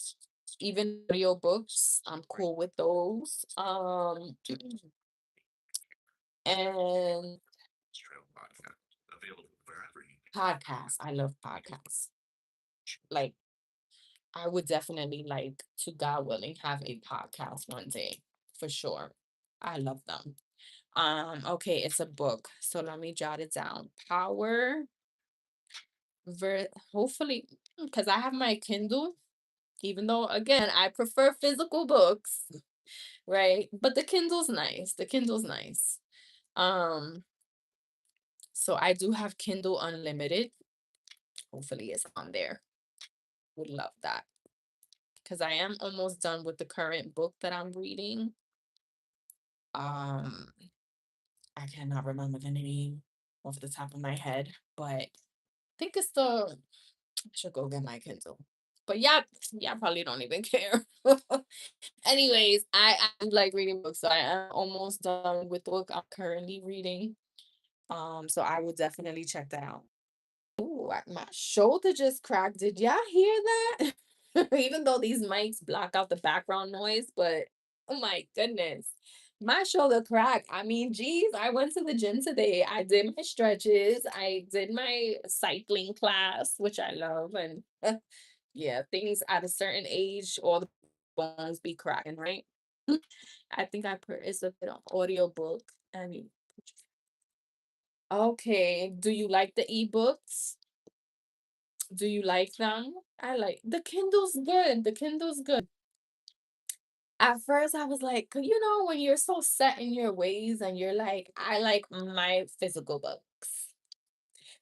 even audio books, I'm cool with those. And podcasts. I love podcasts. Like, I would definitely like to, God willing, have a podcast one day for sure. I love them. Okay, it's a book. So let me jot it down. Hopefully, because I have my Kindle, even though again I prefer physical books, right? But the Kindle's nice. The Kindle's nice. Um, so I do have Kindle Unlimited. Hopefully it's on there. Would love that. Because I am almost done with the current book that I'm reading. Um, I cannot remember the name off the top of my head, but I think it's the I should go get my Kindle. But yeah, probably don't even care. Anyways, I like reading books, so I am almost done with the book I'm currently reading. So I will definitely check that out. Ooh, my shoulder just cracked. Did y'all hear that? Even though these mics block out the background noise, but oh my goodness. My shoulder cracked. I mean, geez, I went to the gym today. I did my stretches. I did my cycling class, which I love. And yeah, things at a certain age, all the bones be cracking, right? I think I put it's a bit of audio book. I mean, okay. Do you like the ebooks? Do you like them? I like the Kindle's good. The Kindle's good. At first, I was like, when you're so set in your ways and you're like, I like my physical books.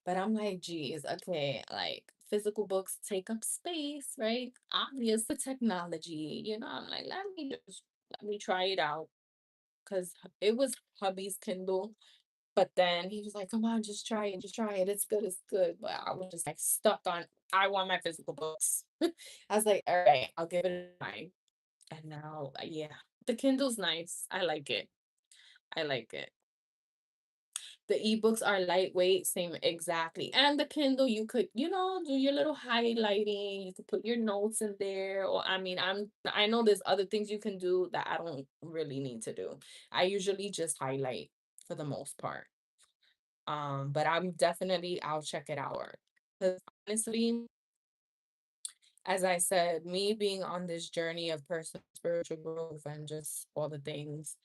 But I'm like, geez, okay, like physical books take up space, right? Obvious the technology, I'm like, let me try it out. Because it was hubby's Kindle. But then he was like, come on, just try it, just try it. It's good, it's good. But I was just like stuck on, I want my physical books. I was like, all right, I'll give it a try. And now, yeah, the Kindle's nice. I like it. I like it. The ebooks are lightweight, same exactly. And the Kindle, you could, do your little highlighting. You could put your notes in there. Or I mean, I know there's other things you can do that I don't really need to do. I usually just highlight for the most part. But I'll check it out. Because honestly, as I said, me being on this journey of personal spiritual growth and just all the things,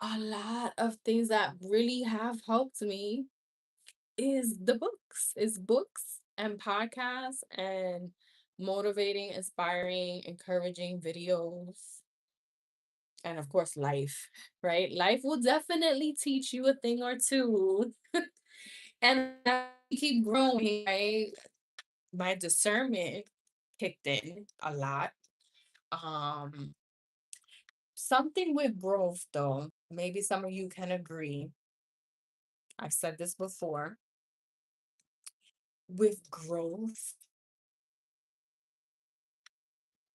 a lot of things that really have helped me is books and podcasts and motivating, inspiring, encouraging videos, and of course life, right? Life will definitely teach you a thing or two. And as we keep growing, right? My discernment kicked in a lot. Um, Something with growth though, maybe some of you can agree. I've said this before. With growth,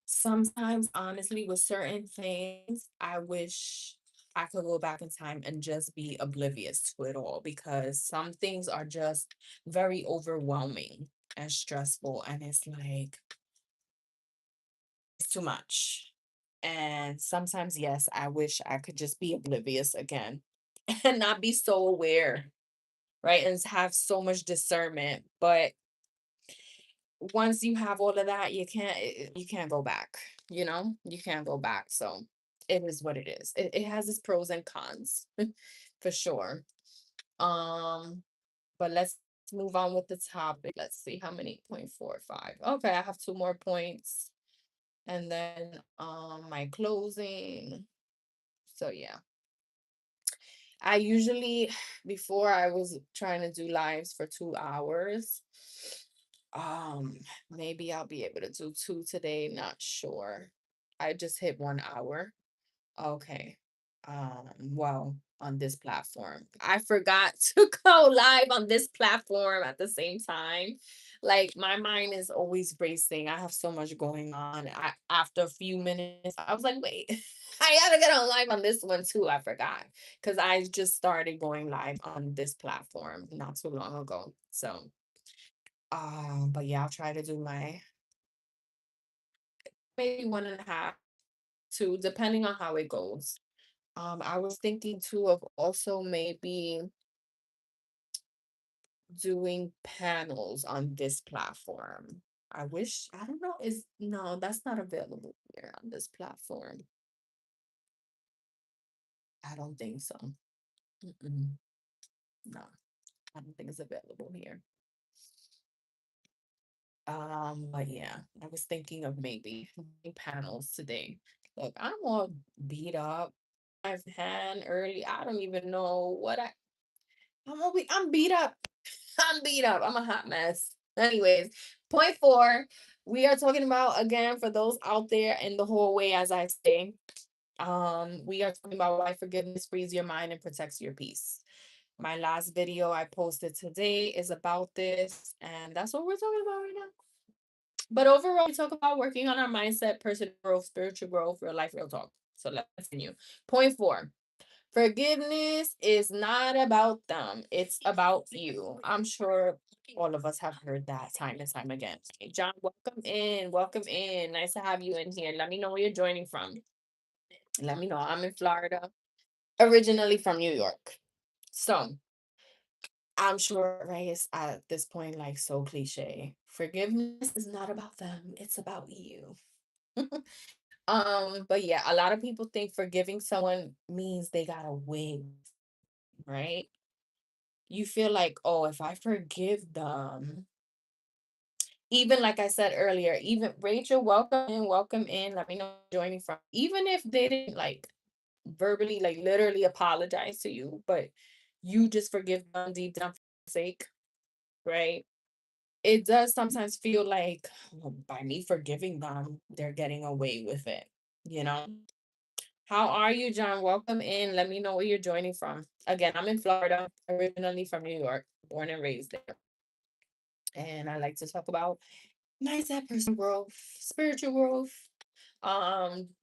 sometimes, honestly, with certain things, I wish I could go back in time and just be oblivious to it all because some things are just very overwhelming and stressful. And it's like, it's too much. And sometimes, yes, I wish I could just be oblivious again and not be so aware, right? And have so much discernment. But once you have all of that, you can't go back. You can't go back. So it is what it is. It has its pros and cons for sure. Um, but let's move on with the topic. Let's see how many 0.45. Okay, I have two more points. And then my closing. So yeah. I usually before I was trying to do lives for 2 hours. Um, Maybe I'll be able to do two today, not sure. I just hit 1 hour. Okay. Well, on this platform. I forgot to go live on this platform at the same time. Like my mind is always racing. I have so much going on. After a few minutes, I was like, wait, I gotta get on live on this one too. I forgot. Because I just started going live on this platform not too long ago. So but yeah, I'll try to do my maybe 1.5, two, depending on how it goes. I was thinking too of also maybe doing panels on this platform. I don't know, is no, that's not available here on this platform. I don't think so. Mm-mm, no, I don't think it's available here. But yeah, I was thinking of maybe doing panels today. Look, I'm all beat up. I've had early. I don't even know what I'm beat up. I'm beat up. I'm a hot mess. Anyways, point four, we are talking about again for those out there in the hallway, as I say. We are talking about why forgiveness frees your mind and protects your peace. My last video I posted today is about this, and that's what we're talking about right now. But overall, we talk about working on our mindset, personal growth, spiritual growth, real life, real talk. So let's continue. Point four. Forgiveness is not about them, it's about you. I'm sure all of us have heard that time and time again. Hey, John, welcome in. Welcome in. Nice to have you in here. Let me know where you're joining from. Let me know. I'm in Florida, originally from New York. So I'm sure, right, it's at this point like so cliche. Forgiveness is not about them, it's about you. But yeah, a lot of people think forgiving someone means they got to win, right? You feel like, oh, if I forgive them, even like I said earlier, even Rachel, welcome in. Let me know where you're joining from. Even if they didn't like verbally, like literally apologize to you, but you just forgive them deep down for their sake, right? It does sometimes feel like well, by me forgiving them, they're getting away with it, you know? How are you, John? Welcome in. Let me know where you're joining from. Again, I'm in Florida, originally from New York, born and raised there. And I like to talk about mindset, personal growth, spiritual growth.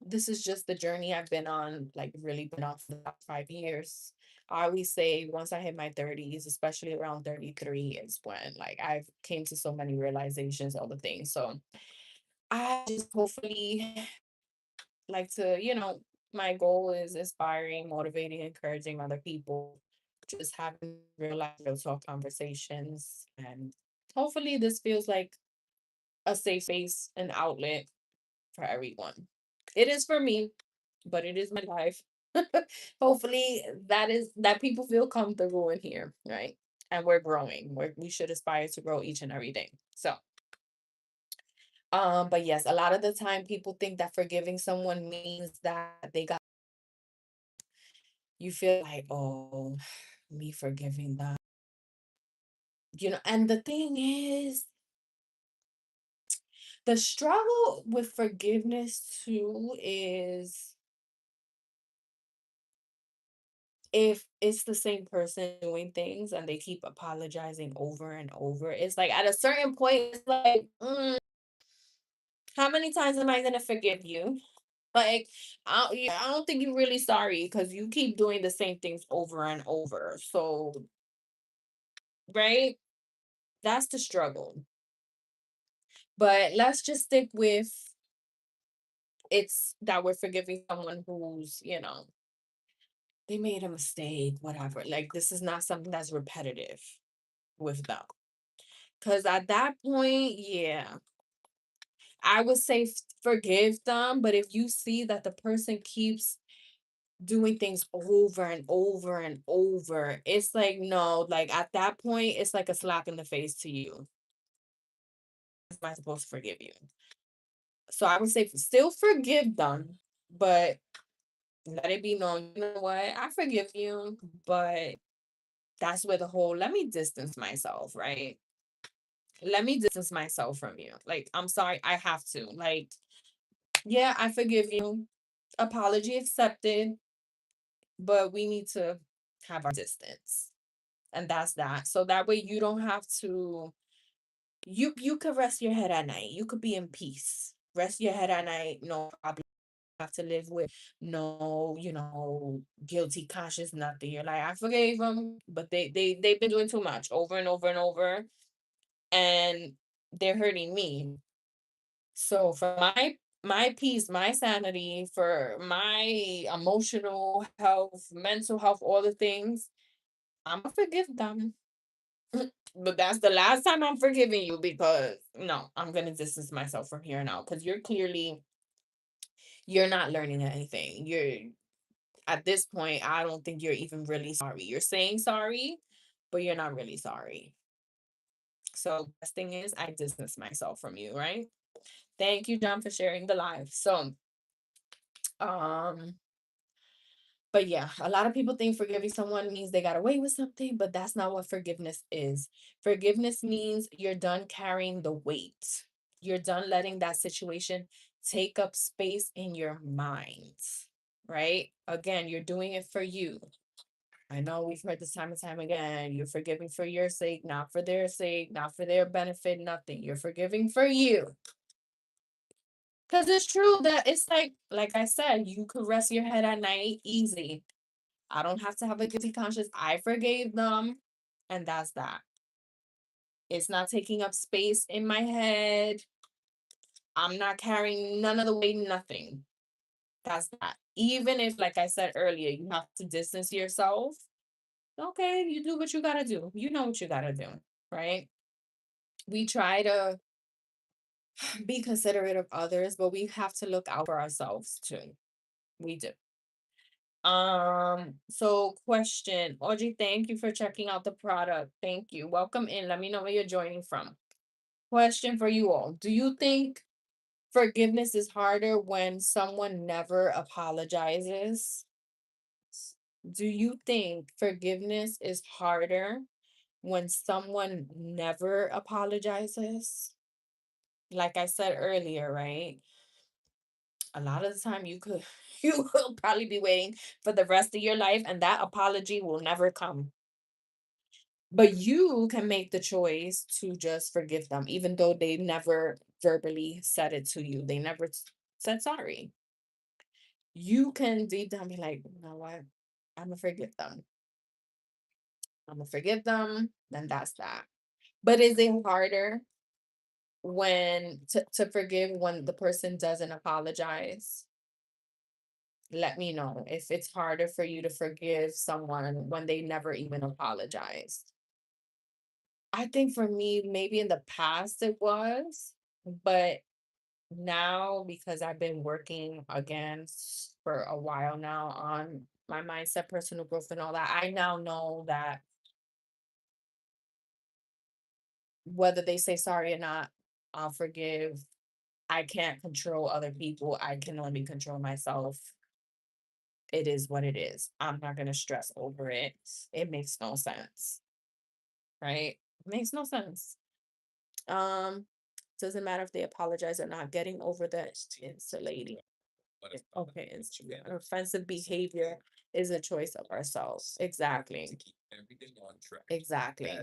This is just the journey I've been on, like really been on for the last 5 years. I always say once I hit my 30s, especially around 33, is when like I've came to so many realizations, all the things. So I just hopefully like to, my goal is inspiring, motivating, encouraging other people, just having real life, real talk conversations. And hopefully this feels like a safe space, an outlet for everyone. It is for me, but it is my life. Hopefully that people feel comfortable in here, right? And we're growing. We should aspire to grow each and every day. So, but yes, a lot of the time people think that forgiving someone means that they got you feel like, oh, me forgiving them. And the thing is, the struggle with forgiveness too is if it's the same person doing things and they keep apologizing over and over, it's like at a certain point, it's like, how many times am I gonna forgive you? Like, I don't think you're really sorry because you keep doing the same things over and over. So, right? That's the struggle. But let's just stick with it's that we're forgiving someone who's, they made a mistake, whatever. Like, this is not something that's repetitive with them. Because at that point, yeah, I would say forgive them. But if you see that the person keeps doing things over and over and over, it's like, no, like at that point, it's like a slap in the face to you. Am I supposed to forgive you? So I would say still forgive them, but let it be known, you know what? I forgive you, but that's where the whole let me distance myself, right? Let me distance myself from you. Like, I'm sorry, I have to. Like, yeah, I forgive you. Apology accepted, but we need to have our distance. And that's that. So that way you don't have to you could rest your head at night. You could be in peace. Rest your head at night, no problem. Have to live with no, guilty conscience, nothing. You're like, I forgave them, but they've been doing too much over and over and over, and they're hurting me. So for my peace, my sanity, for my emotional health, mental health, all the things, I'm gonna forgive them. But that's the last time I'm forgiving you because no, I'm gonna distance myself from here now because you're not learning anything. You're at this point, I don't think you're even really sorry. You're saying sorry, but you're not really sorry. So best thing is I distance myself from you, right? Thank you, John, for sharing the live. So um but yeah, a lot of people think forgiving someone means they got away with something, but that's not what forgiveness is. Forgiveness means you're done carrying the weight. You're done letting that situation take up space in your mind, right? Again, you're doing it for you. I know we've heard this time and time again. You're forgiving for your sake, not for their sake, not for their benefit, nothing. You're forgiving for you. Because it's true that it's like I said, you could rest your head at night easy. I don't have to have a guilty conscience. I forgave them, and that's that. It's not taking up space in my head. I'm not carrying none of the weight, nothing. That's that. Even if, like I said earlier, you have to distance yourself, okay, you do what you gotta do. You know what you gotta do, right? We try to be considerate of others, but we have to look out for ourselves too. We do. So question, Audrey, thank you for checking out the product. Thank you. Welcome in. Let me know where you're joining from. Question for you all. Do you think forgiveness is harder when someone never apologizes? Do you think forgiveness is harder when someone never apologizes? Like I said earlier, right? A lot of the time you will probably be waiting for the rest of your life and that apology will never come. But you can make the choice to just forgive them even though they never verbally said it to you. They never said sorry. You can deep down be like, you know what? I'm gonna forgive them. I'm gonna forgive them. Then that's that. But is it harder when to forgive when the person doesn't apologize? Let me know if it's harder for you to forgive someone when they never even apologized. I think for me, maybe in the past it was, but now because I've been working again for a while now on my mindset, personal growth, and all that, I now know that whether they say sorry or not, I'll forgive. I can't control other people. I can only control myself. It is what it is. I'm not going to stress over it. It makes no sense, right? Makes no sense. Um, doesn't matter if they apologize or not. Getting over that it's a lady. Okay, it's true. Offensive behavior is a choice of ourselves. Exactly. Exactly.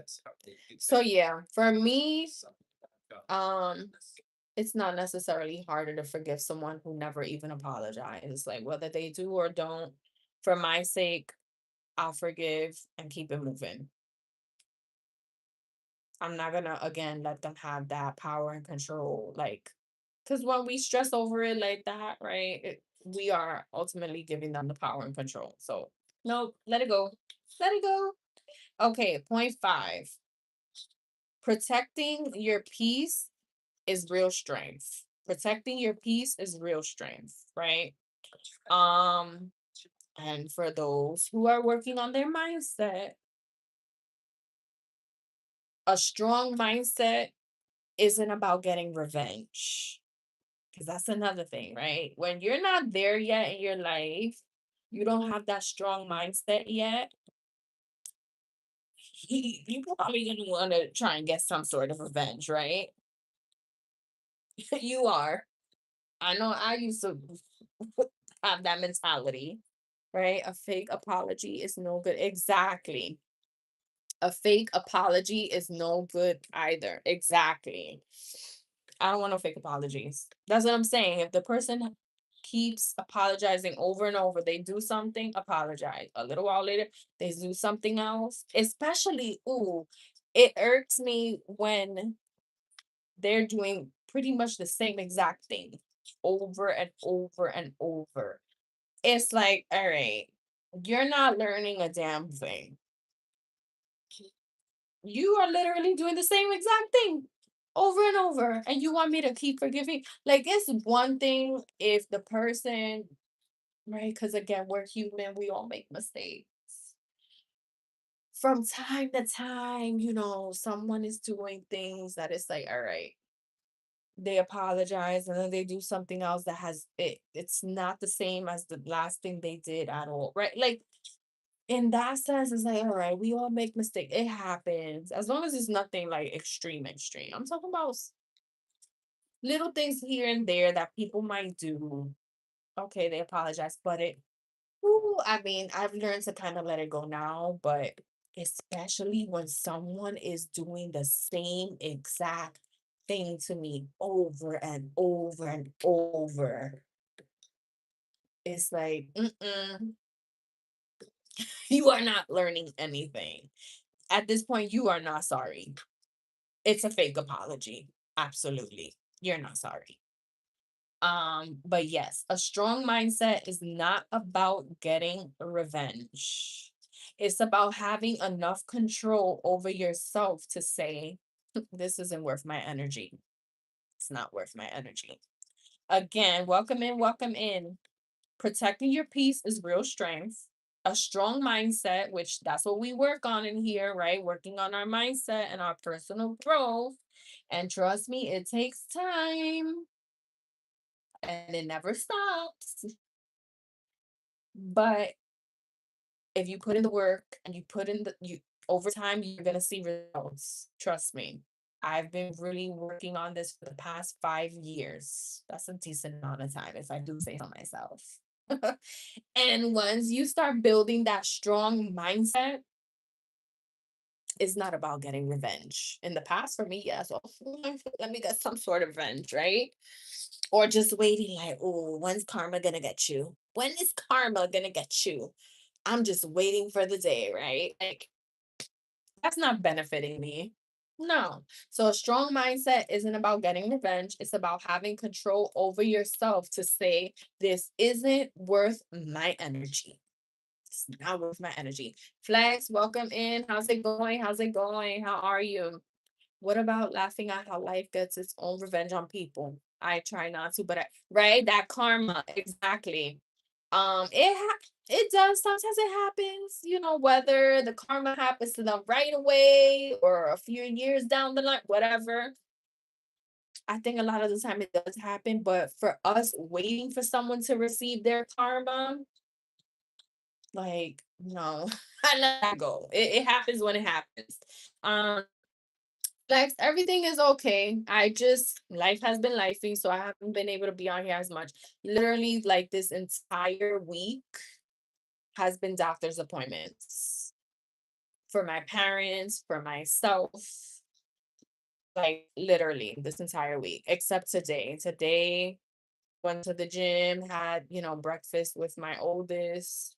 So yeah, for me, um, it's not necessarily harder to forgive someone who never even apologizes. Like whether they do or don't, for my sake, I'll forgive and keep it moving. I'm not gonna again let them have that power and control. Like, because when we stress over it like that, right, we are ultimately giving them the power and control. So, no, let it go. Let it go. Okay, point five. Protecting your peace is real strength. Protecting your peace is real strength, right? Um, and for those who are working on their mindset, a strong mindset isn't about getting revenge. Because that's another thing, right? When you're not there yet in your life, you don't have that strong mindset yet, you probably gonna want to try and get some sort of revenge, right? You are. I know I used to have that mentality, right? A fake apology is no good. Exactly. A fake apology is no good either. Exactly. I don't want no fake apologies. That's what I'm saying. If the person keeps apologizing over and over, they do something, apologize. A little while later, they do something else. Especially, ooh, it irks me when they're doing pretty much the same exact thing over and over and over. It's like, all right, you're not learning a damn thing. You are literally doing the same exact thing over and over, and you want me to keep forgiving. Like, it's one thing if the person, right? Because again, we're human, we all make mistakes. From time to time, someone is doing things that it's like, all right, they apologize and then they do something else that it's not the same as the last thing they did at all, right? Like, in that sense, it's like, all right, we all make mistakes. It happens. As long as it's nothing like extreme, extreme. I'm talking about little things here and there that people might do. Okay, they apologize, but I mean, I've learned to kind of let it go now, but especially when someone is doing the same exact thing to me over and over and over, it's like, you are not learning anything. At this point, you are not sorry. It's a fake apology. Absolutely. You're not sorry. But yes, a strong mindset is not about getting revenge. It's about having enough control over yourself to say, this isn't worth my energy. It's not worth my energy. Again, welcome in, welcome in. Protecting your peace is real strength. A strong mindset, which that's what we work on in here, right? Working on our mindset and our personal growth. And trust me, it takes time and it never stops. But if you put in the work and you put in the you over time, you're gonna see results. Trust me. I've been really working on this for the past 5 years. That's a decent amount of time, if I do say so myself. And once you start building that strong mindset, is not about getting revenge. In the past, for me, yes, oh, let me get some sort of revenge, right? Or just waiting, like, oh, when's karma gonna get you? When is karma gonna get you? I'm just waiting for the day, right? Like, that's not benefiting me. No. So a strong mindset isn't about getting revenge. It's about having control over yourself to say, this isn't worth my energy. It's not worth my energy. Flex, welcome in. How's it going? How's it going? How are you? What about laughing at how life gets its own revenge on people? I try not to, but right, that karma, exactly. It does, sometimes it happens, whether the karma happens to them right away or a few years down the line, whatever. I think a lot of the time it does happen, but for us waiting for someone to receive their karma, like, no, I let that go. It happens when it happens. Um, Flex, everything is okay. Life has been lifing, so I haven't been able to be on here as much. Literally, like this entire week has been doctor's appointments for my parents, for myself, like literally this entire week, except today. Today, went to the gym, had, breakfast with my oldest,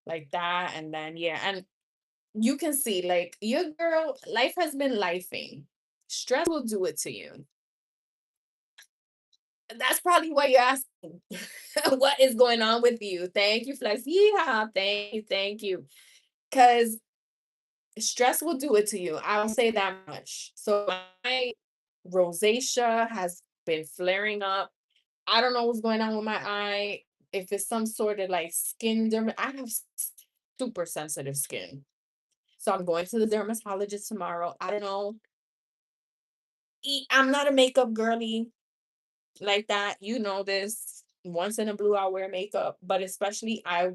like that. And then, yeah, and you can see, like, your girl, life has been lifing. Stress will do it to you. That's probably why you're asking what is going on with you. Thank you, Flex. Yeah, thank you, thank you. Because stress will do it to you. I'll say that much. So my rosacea has been flaring up. I don't know what's going on with my eye. If it's some sort of like skin I have super sensitive skin. So I'm going to the dermatologist tomorrow. I don't know. I'm not a makeup girly like that. You know this. Once in a blue, I'll wear makeup, but especially I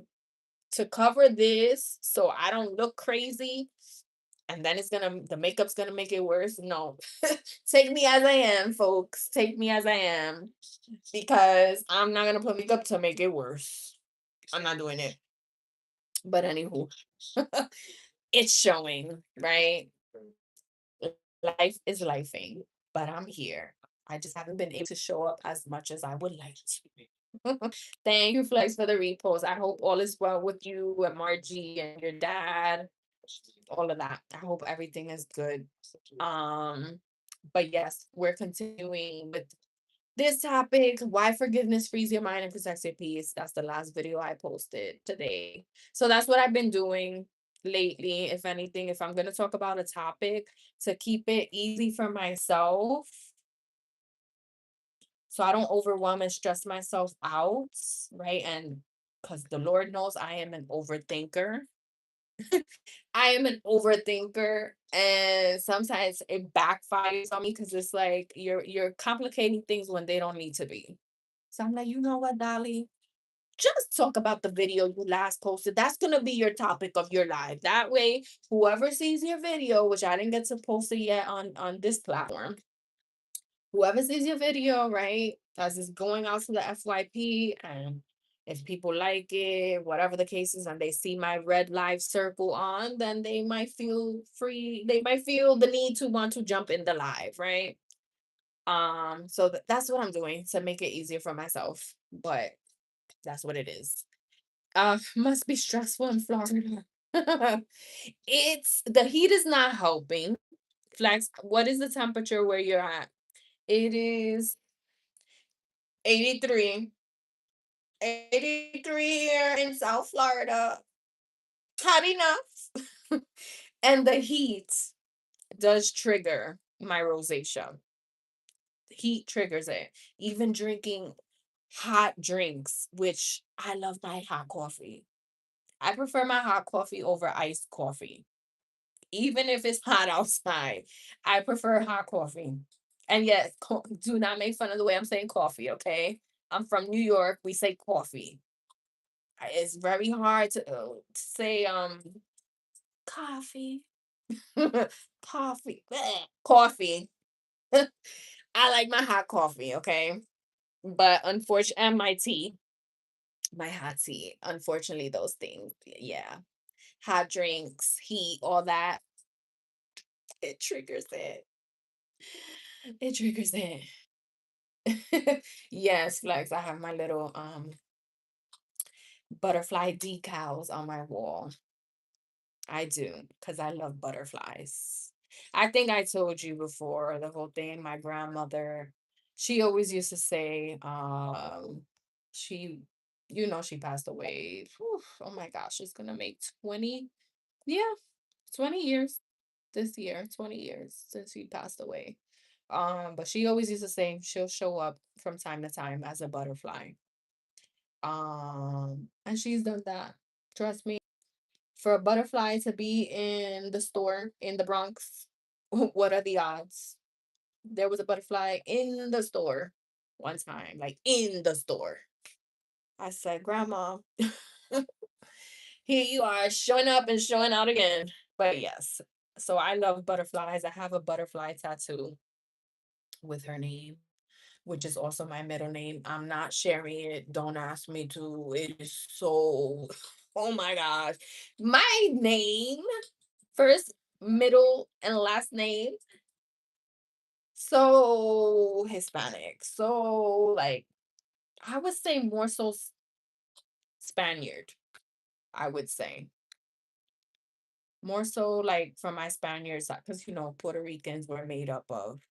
to cover this so I don't look crazy. And then the makeup's gonna make it worse. No, take me as I am, folks. Take me as I am because I'm not gonna put makeup to make it worse. I'm not doing it. But anywho, it's showing, right? Life is lifing, but I'm here. I just haven't been able to show up as much as I would like to. Thank you, Flex, for the repost. I hope all is well with you and Margie and your dad, all of that. I hope everything is good. But yes, we're continuing with this topic, why forgiveness frees your mind and protects your peace. That's the last video I posted today. So that's what I've been doing lately. If anything, if I'm going to talk about a topic, to keep it easy for myself so I don't overwhelm and stress myself out, right? And because the Lord knows I am an overthinker. I am an overthinker, and sometimes it backfires on me because it's like you're complicating things when they don't need to be. So I'm like, you know what, Dolly? Just talk about the video you last posted. That's gonna be your topic of your live. That way, whoever sees your video, which I didn't get to post it yet on this platform, whoever sees your video, right, as it's going out to the FYP, and if people like it, whatever the case is, and they see my red live circle on, then they might feel free. They might feel the need to want to jump in the live, right? So that's what I'm doing to make it easier for myself. But that's what it is. Must be stressful in Florida. It's the heat is not helping. Flex, what is the temperature where you're at? It is 83. 83 here in South Florida. Hot enough. And the heat does trigger my rosacea. Heat triggers it. Even drinking hot drinks, which I love my hot coffee. I prefer my hot coffee over iced coffee. Even if it's hot outside, I prefer hot coffee. And yes, do not make fun of the way I'm saying coffee, okay? I'm from New York. We say coffee. It's very hard to say coffee. Coffee. Bleh. Coffee. I like my hot coffee, okay? But unfortunately, and my tea, my hot tea. Unfortunately, those things, yeah. Hot drinks, heat, all that. It triggers it. It triggers it. Yes, Flex. I have my little butterfly decals on my wall. I do, because I love butterflies. I think I told you before the whole thing. My grandmother, she always used to say, she, she passed away. Whew, oh my gosh, it's gonna make 20, yeah, 20 years this year, 20 years since she passed away. But she always used to say she'll show up from time to time as a butterfly. And she's done that. Trust me. For a butterfly to be in the store in the Bronx, what are the odds? There was a butterfly in the store one time, like in the store. I said, Grandma, here you are showing up and showing out again. But yes, so I love butterflies. I have a butterfly tattoo with her name, which is also my middle name. I'm not sharing it. Don't ask me to. It is so, oh my gosh. My name, first, middle, and last name, so Hispanic. So, like, I would say more so Spaniard, I would say. More so like from my Spaniards, because, Puerto Ricans were made up of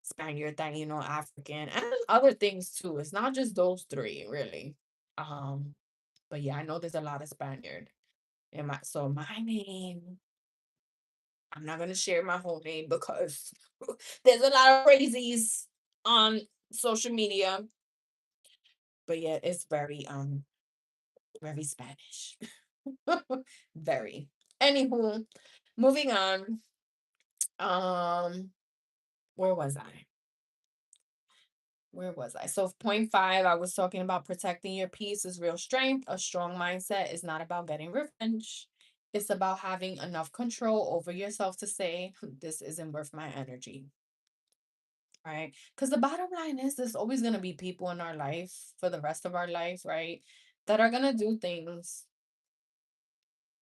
Spaniard, Taino, African, and other things too. It's not just those three, really. Um, but yeah, I know there's a lot of Spaniard in my name. I'm not gonna share my whole name because there's a lot of crazies on social media. But yeah, it's very Spanish. Very. Anywho, moving on. Um, where was I? Where was I? So point five, I was talking about protecting your peace is real strength. A strong mindset is not about getting revenge. It's about having enough control over yourself to say, this isn't worth my energy. Right? Because the bottom line is there's always gonna be people in our life for the rest of our life, right? That are gonna do things,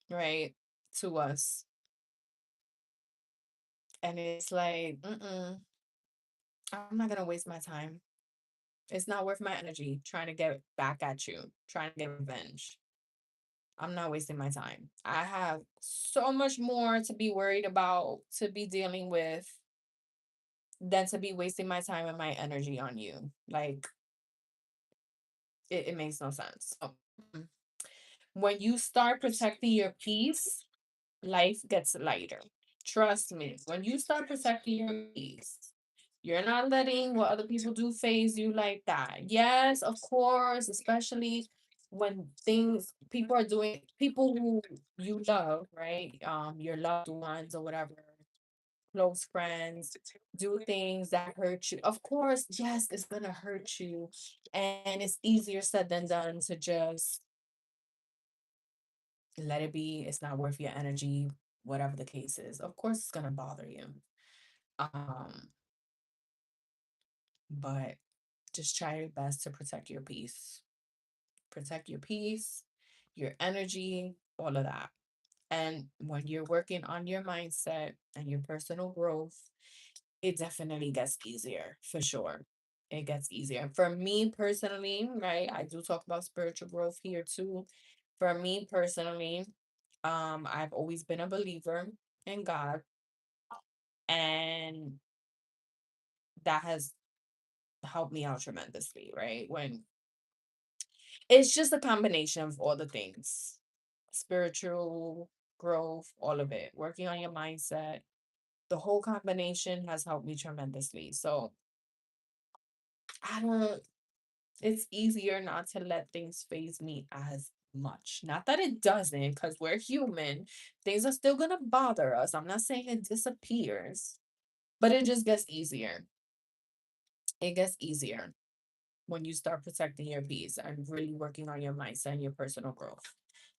right, to us. And it's like, I'm not gonna waste my time. It's not worth my energy trying to get back at you, trying to get revenge. I'm not wasting my time. I have so much more to be worried about, to be dealing with, than to be wasting my time and my energy on you. Like, it makes no sense. So, mm. When you start protecting your peace, life gets lighter. Trust me, when you start protecting your peace, you're not letting what other people do phase you like that. Yes, of course, especially when people are doing, people who you love, right? Your loved ones or whatever, close friends, do things that hurt you. Of course, yes, it's gonna hurt you. And it's easier said than done to just let it be. It's not worth your energy, whatever the case is. Of course, it's gonna bother you. Um, but just try your best to protect your peace. Protect your peace, your energy, all of that. And when you're working on your mindset and your personal growth, it definitely gets easier for sure. It gets easier. For me personally, right? I do talk about spiritual growth here too. For me personally, I've always been a believer in God, and that has helped me out tremendously, right? When it's just a combination of all the things, spiritual growth, all of it, working on your mindset, the whole combination has helped me tremendously. So I don't, it's easier not to let things phase me as much. Not that it doesn't, because we're human. Things are still gonna bother us. I'm not saying it disappears, but it just gets easier. It gets easier when you start protecting your peace and really working on your mindset and your personal growth.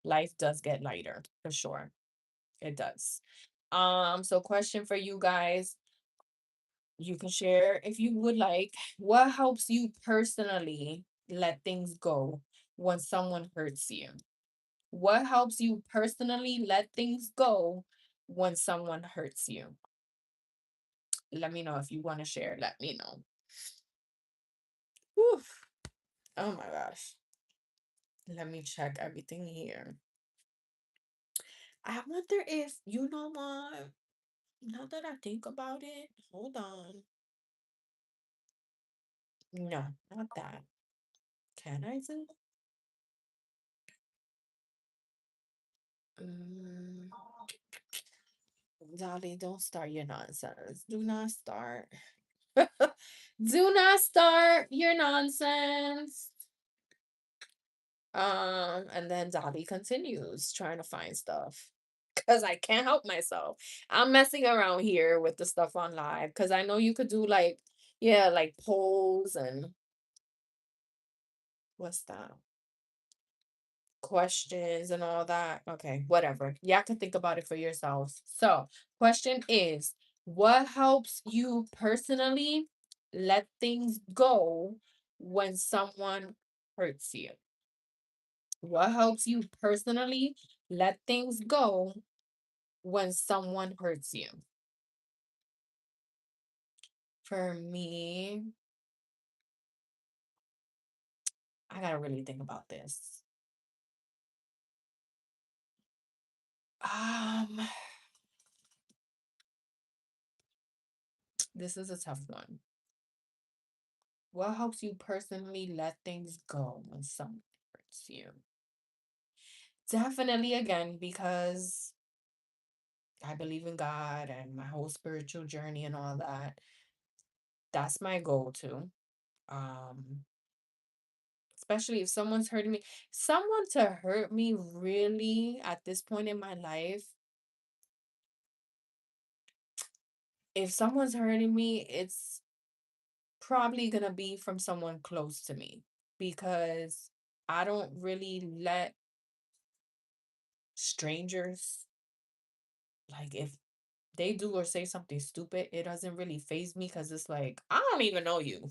Life does get lighter for sure. It does. So question for you guys. You can share if you would like. What helps you personally let things go when someone hurts you? What helps you personally let things go when someone hurts you? Let me know if you want to share. Let me know. Whew. Oh my gosh. Let me check everything here. I wonder if, you know what? Now that I think about it, hold on. No, not that. Can I do? Mm, Dolly, don't start your nonsense. Do not start. Do not start your nonsense. And then Dolly continues trying to find stuff. Cause I can't help myself. I'm messing around here with the stuff on live. Cause I know you could do like, yeah, like polls and what's that? Questions and all that. Okay, whatever. You have to think about it for yourselves. So, question is, what helps you personally let things go when someone hurts you? What helps you personally let things go when someone hurts you? For me, I gotta really think about this. Um, this is a tough one. What helps you personally let things go when someone hurts you? Definitely, again, because I believe in God and my whole spiritual journey and all that. That's my goal too. Um, Especially if someone's hurting me. Someone to hurt me really at this point in my life, if someone's hurting me, it's probably gonna be from someone close to me because I don't really let strangers, like, if they do or say something stupid, it doesn't really phase me because it's like, I don't even know you.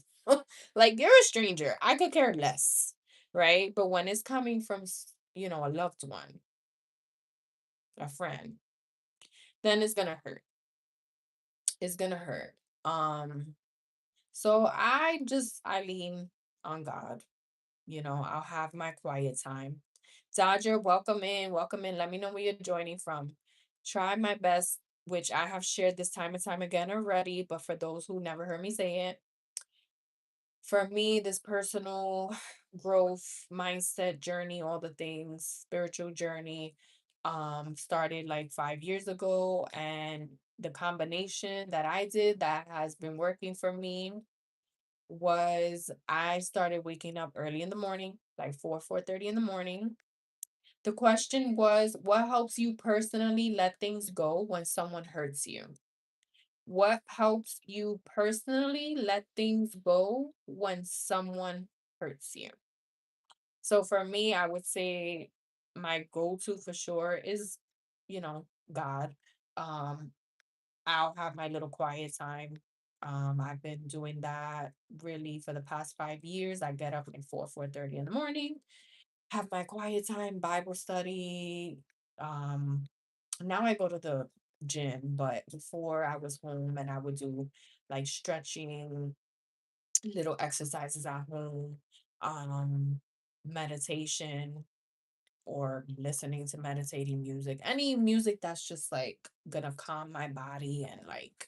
Like, you're a stranger. I could care less. Right. But when it's coming from, a loved one, a friend, then it's going to hurt. It's going to hurt. Um, so I lean on God. I'll have my quiet time. Dodger, welcome in. Welcome in. Let me know where you're joining from. Try my best, which I have shared this time and time again already, but for those who never heard me say it, for me, this personal growth, mindset journey, all the things, spiritual journey, started like 5 years ago. And the combination that I did that has been working for me was I started waking up early in the morning, like 4:30 in the morning. The question was, what helps you personally let things go when someone hurts you? What helps you personally let things go when someone hurts you? So for me, I would say my go-to for sure is, God. Um, I'll have my little quiet time. I've been doing that really for the past 5 years. I get up like 4:30 in the morning, have my quiet time, Bible study. Um, Now I go to the gym, but before I was home and I would do like stretching, little exercises at home, um, meditation, or listening to meditating music. Any music that's just like gonna calm my body and like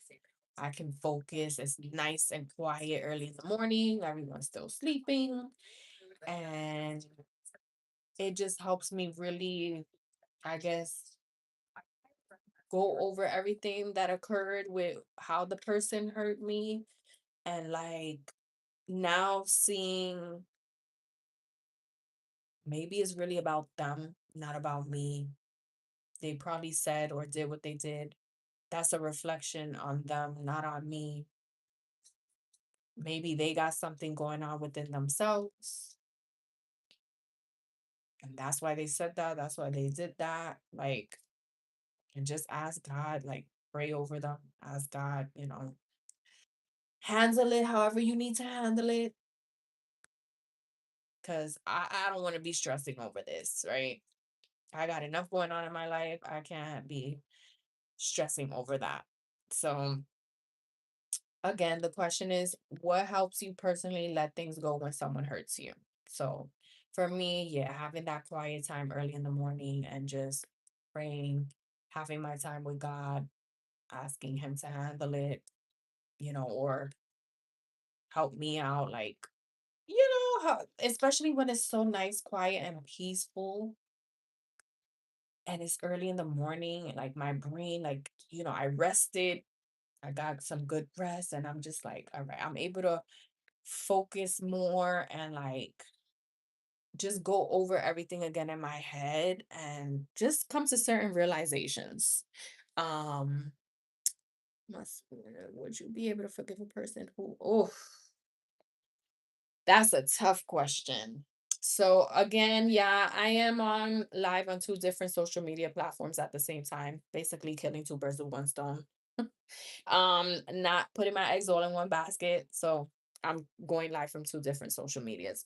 I can focus. It's nice and quiet early in the morning. Everyone's still sleeping. And it just helps me really, I guess, go over everything that occurred with how the person hurt me, and like now seeing maybe it's really about them, not about me. They probably said or did what they did. That's a reflection on them, not on me. Maybe they got something going on within themselves, and that's why they said that. That's why they did that. Like, and just ask God, like, pray over them, ask God, handle it however you need to handle it. Cause I don't want to be stressing over this, right? I got enough going on in my life. I can't be. stressing over that. So again, the question is, what helps you personally let things go when someone hurts you? So for me, yeah, having that quiet time early in the morning and just praying, having my time with God, asking Him to handle it, or help me out. Like, especially when it's so nice, quiet, and peaceful, and it's early in the morning, like my brain, like, I rested, I got some good rest, and I'm just like, all right, I'm able to focus more and like just go over everything again in my head and just come to certain realizations. Um, would you be able to forgive a person who, oh, that's a tough question. So again, yeah, I am on live on two different social media platforms at the same time, basically killing two birds with one stone. Not putting my eggs all in one basket. So I'm going live from two different social medias.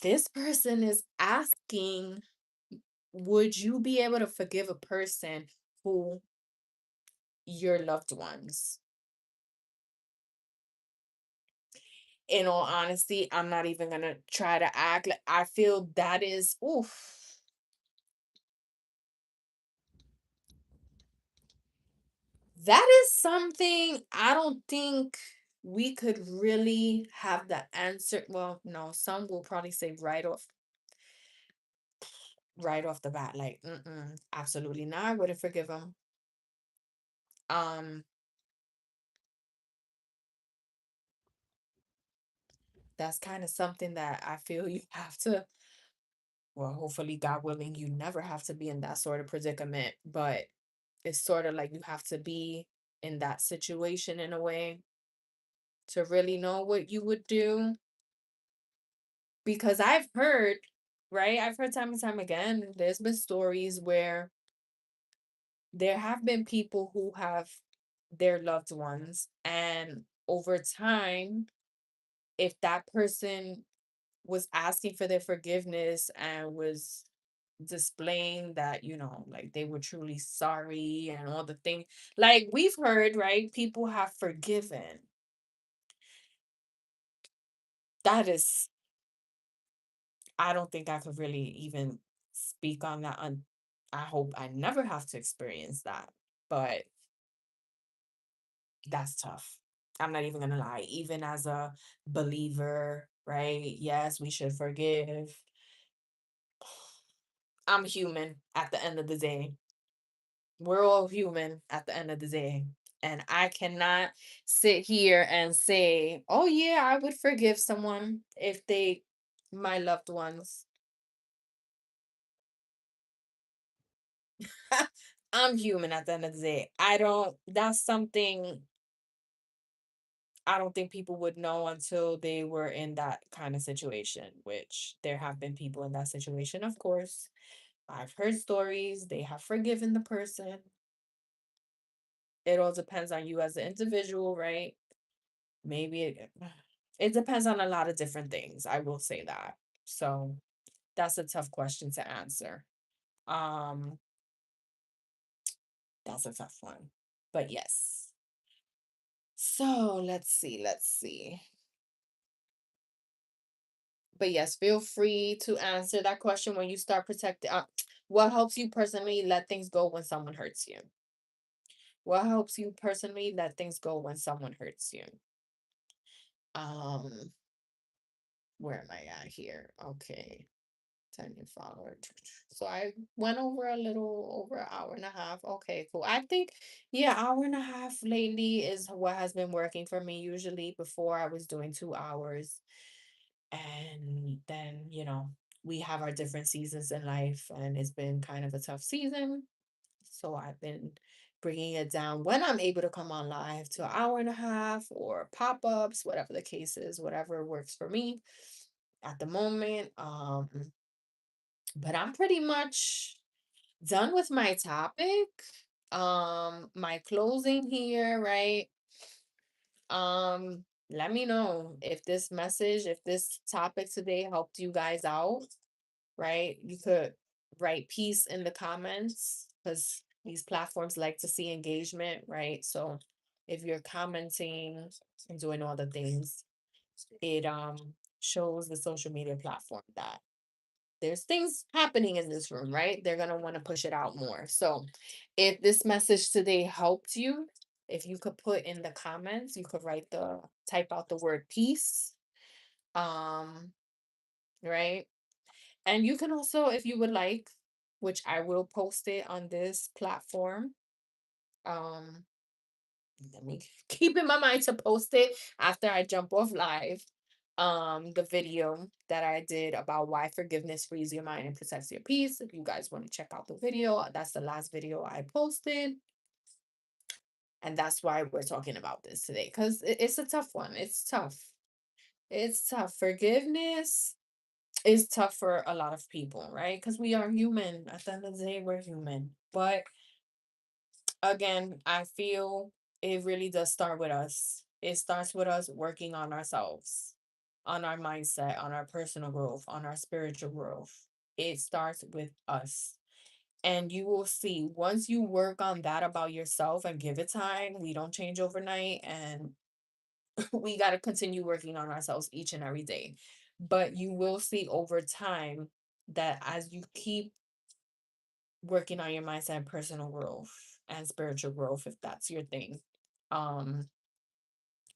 This person is asking, would you be able to forgive a person who your loved ones? In all honesty, I'm not even gonna try to act like I feel that is oof. That is something I don't think we could really have the answer. Well, no, some will probably say right off the bat, like, absolutely not. I wouldn't forgive him. Um, that's kind of something that I feel you have to, well, hopefully, God willing, you never have to be in that sort of predicament, but it's sort of like you have to be in that situation in a way to really know what you would do. Because I've heard, right? I've heard time and time again, there's been stories where there have been people who have their loved ones, and over time, if that person was asking for their forgiveness and was displaying that, like they were truly sorry and all the things, like we've heard, right? People have forgiven. That is, I don't think I could really even speak on that. I hope I never have to experience that, but that's tough. I'm not even gonna lie. Even as a believer, right? Yes, we should forgive. I'm human at the end of the day. We're all human at the end of the day. And I cannot sit here and say, oh, yeah, I would forgive someone if my loved ones. I'm human at the end of the day. That's something I don't think people would know until they were in that kind of situation, which there have been people in that situation, of course. I've heard stories, they have forgiven the person. It all depends on you as an individual, right? Maybe it depends on a lot of different things. I will say that. So that's a tough question to answer. Um, that's a tough one. But yes. So let's see. But yes, feel free to answer that question when you start protecting. What helps you personally let things go when someone hurts you? What helps you personally let things go when someone hurts you? Um, where am I at here? Okay. 10 new follower. So I went over a little over an hour and a half. Okay, cool. I think, yeah, hour and a half lately is what has been working for me. Usually before I was doing 2 hours. And then, we have our different seasons in life, and it's been kind of a tough season. So I've been bringing it down when I'm able to come on live to an hour and a half or pop ups, whatever the case is, whatever works for me at the moment. But I'm pretty much done with my topic. My closing here, right? Let me know if this topic today helped you guys out, right? You could write peace in the comments because These platforms like to see engagement, right? So if you're commenting and doing all the things, it shows the social media platform that there's things happening in this room, right? They're gonna want to push it out more. So if this message today helped you, if you could put in the comments, you could type out the word peace. Um, right? And you can also, if you would like, which I will post it on this platform. Um, Let me keep in my mind to post it after I jump off live. The video that I did about why forgiveness frees your mind and protects your peace. If you guys want to check out the video, that's the last video I posted. And that's why we're talking about this today. Because it's a tough one. It's tough. It's tough. Forgiveness is tough for a lot of people, right? Because we are human. At the end of the day, we're human. But again, I feel it really does start with us. It starts with us working on ourselves, on our mindset, on our personal growth, on our spiritual growth. It starts with us. And you will see once you work on that about yourself and give it time, we don't change overnight. And we got to continue working on ourselves each and every day. But you will see over time that as you keep working on your mindset and personal growth and spiritual growth, if that's your thing, um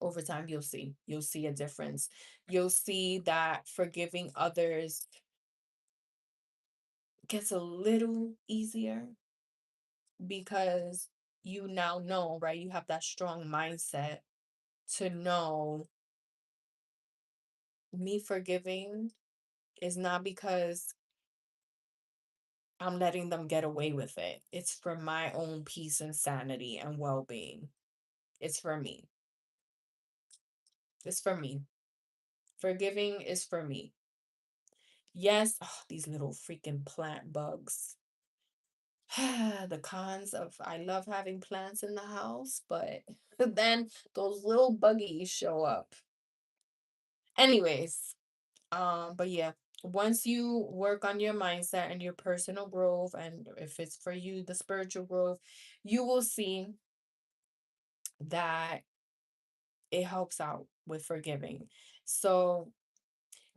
over time you'll see a difference. You'll see that forgiving others gets a little easier because you now know, right? You have that strong mindset to know me forgiving is not because I'm letting them get away with it. It's for my own peace and sanity and well-being. It's for me. It's for me. Forgiving is for me. Yes, these little freaking plant bugs. The cons of I love having plants in the house, but then those little buggies show up. Anyways, but yeah, once you work on your mindset and your personal growth, and if it's for you, the spiritual growth, you will see that it helps out with forgiving. So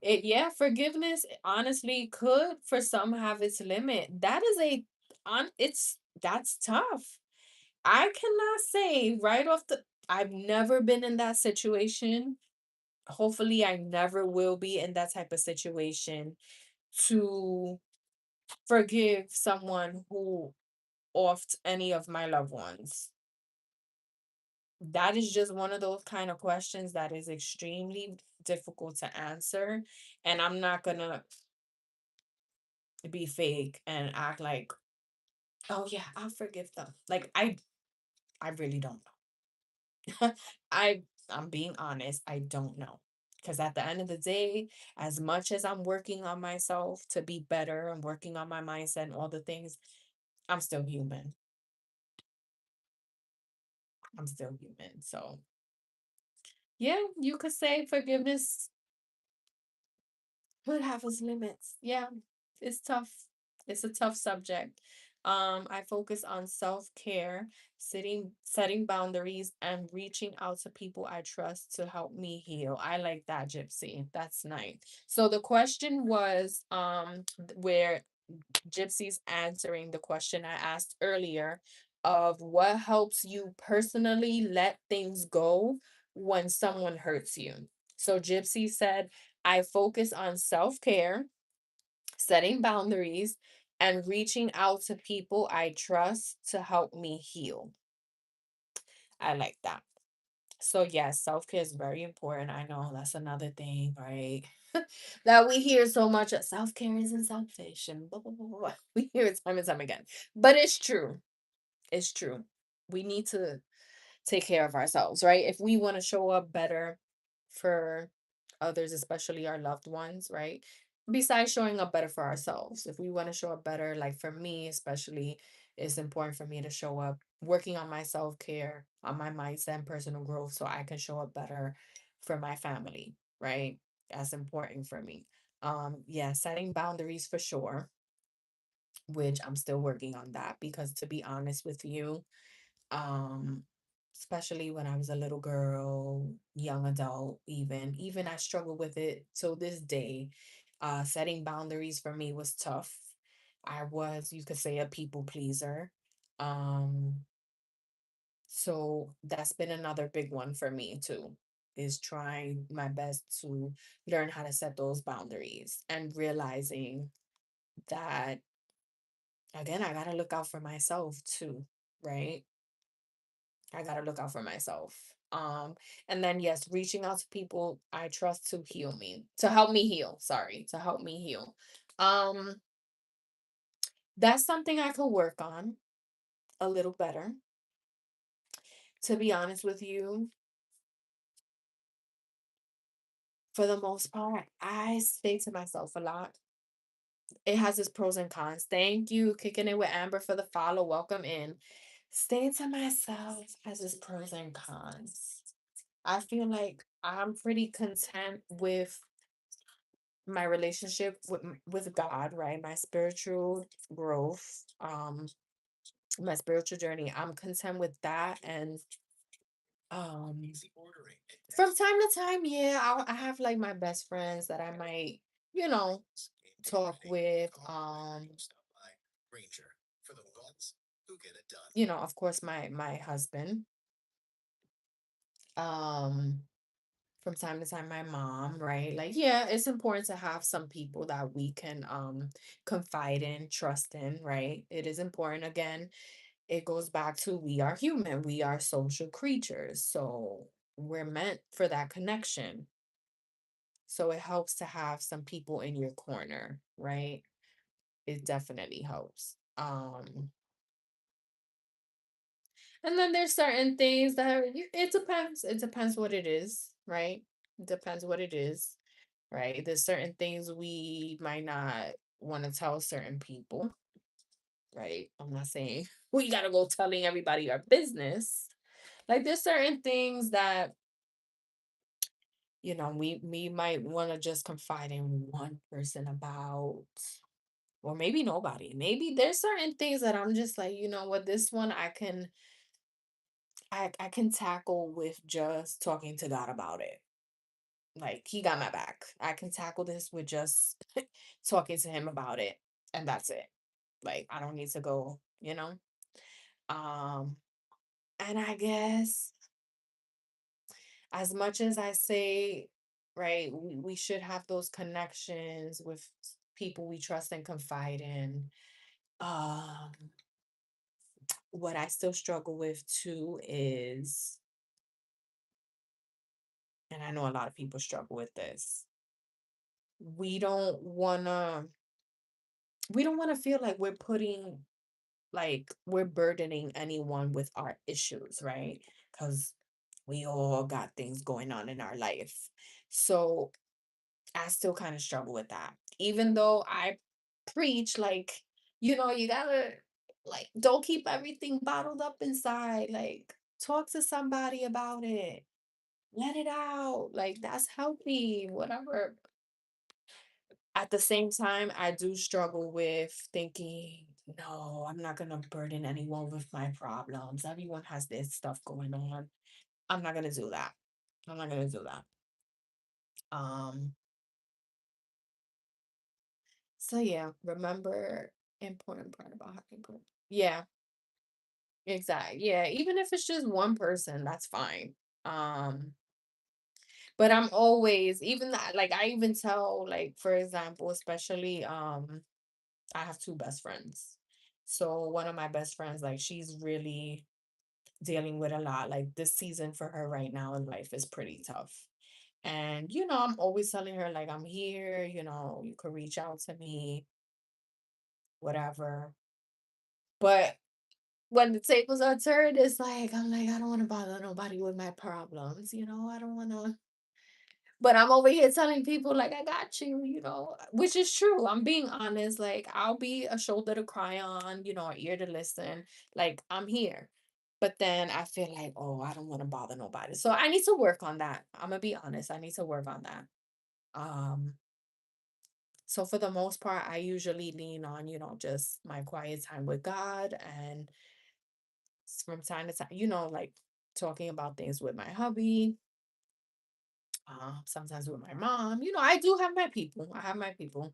yeah, forgiveness honestly could for some have its limit. That is a on it's that's tough. I cannot say right off the I've never been in that situation. Hopefully I never will be in that type of situation to forgive someone who offed any of my loved ones. That is just one of those kind of questions that is extremely difficult to answer. And I'm not gonna be fake and act like, oh yeah, I'll forgive them. Like I really don't know. I'm being honest, I don't know. Because at the end of the day, as much as I'm working on myself to be better and working on my mindset and all the things, I'm still human. I'm still human. So yeah, you could say forgiveness would have its limits. Yeah, it's tough. It's a tough subject. I focus on self-care, setting boundaries, and reaching out to people I trust to help me heal. I like that, Gypsy. That's nice. So the question was where Gypsy's answering the question I asked earlier of what helps you personally let things go when someone hurts you. So Gypsy said, I focus on self care, setting boundaries, and reaching out to people I trust to help me heal. I like that. So, yes, self care is very important. I know that's another thing, right? That we hear so much that self care isn't selfish and blah, blah, blah, blah, blah. We hear it time and time again. But it's true. It's true. We need to take care of ourselves, right? If we want to show up better for others, especially our loved ones, right? Besides showing up better for ourselves, if we want to show up better, like for me, especially, it's important for me to show up working on my self care, on my mindset and personal growth so I can show up better for my family, right? That's important for me. Yeah, setting boundaries for sure. which I'm still working on that because to be honest with you, um, especially when I was a little girl, young adult, even I struggle with it till this day. Setting boundaries for me was tough. I was, you could say, a people pleaser. Um, so that's been another big one for me too, is trying my best to learn how to set those boundaries and realizing that again, I gotta look out for myself too, right? I gotta look out for myself. And then yes, reaching out to people I trust to heal me, to help me heal. Sorry, to help me heal. Um, that's something I could work on a little better. To be honest with you, for the most part, I stay to myself a lot. It has its pros and cons. Thank you, kicking it with Amber for the follow. Welcome in. Staying to myself has its pros and cons. I feel like I'm pretty content with my relationship with God, right? My spiritual growth, my spiritual journey. I'm content with that, and um, from time to time, yeah, I have like my best friends that I might, you know, talk with. Of course, my husband. Um, from time to time my mom, right? Like, yeah, it's important to have some people that we can confide in, trust in, right? It is important. Again, it goes back to we are human, we are social creatures, so we're meant for that connection. So it helps to have some people in your corner, right? It definitely helps. And then there's certain things that it depends what it is, right? It depends what it is, right? There's certain things we might not want to tell certain people, right? I'm not saying we gotta go telling everybody our business. Like there's certain things that we might want to just confide in one person about, or maybe nobody. Maybe there's certain things that I'm just like, you know what, this one I can tackle with just talking to God about it. Like he got my back. I can tackle this with just talking to him about it, and that's it. Like I don't need to go, you know. Um and I guess as much as I say, right, we should have those connections with people we trust and confide in. Um what I still struggle with too is, and I know a lot of people struggle with this, we don't want to we don't want to feel like we're burdening anyone with our issues, right? Because we all got things going on in our life. So I still kind of struggle with that. Even though I preach, like, you gotta, like, don't keep everything bottled up inside. Like, talk to somebody about it, let it out. Like, that's healthy, whatever. At the same time, I do struggle with thinking, no, I'm not going to burden anyone with my problems. Everyone has their stuff going on. I'm not going to do that. I'm not going to do that. Um, so yeah, remember important part about having group. Yeah, exactly. Yeah, even if it's just one person, that's fine. Um, but I'm always even that like I even tell like for example, especially I have two best friends. So one of my best friends, like she's really dealing with a lot. Like this season for her right now in life is pretty tough. And I'm always telling her like I'm here, you could reach out to me, whatever. But when the tables are turned, it's like I'm like, I don't want to bother nobody with my problems, I don't want to. But I'm over here telling people like I got you, which is true. I'm being honest. Like I'll be a shoulder to cry on, an ear to listen. Like I'm here. But then I feel like, oh, I don't want to bother nobody. So I need to work on that. I'm gonna be honest. I need to work on that. Um, So for the most part, I usually lean on, just my quiet time with God and from time to time, like talking about things with my hubby, sometimes with my mom. I do have my people. I have my people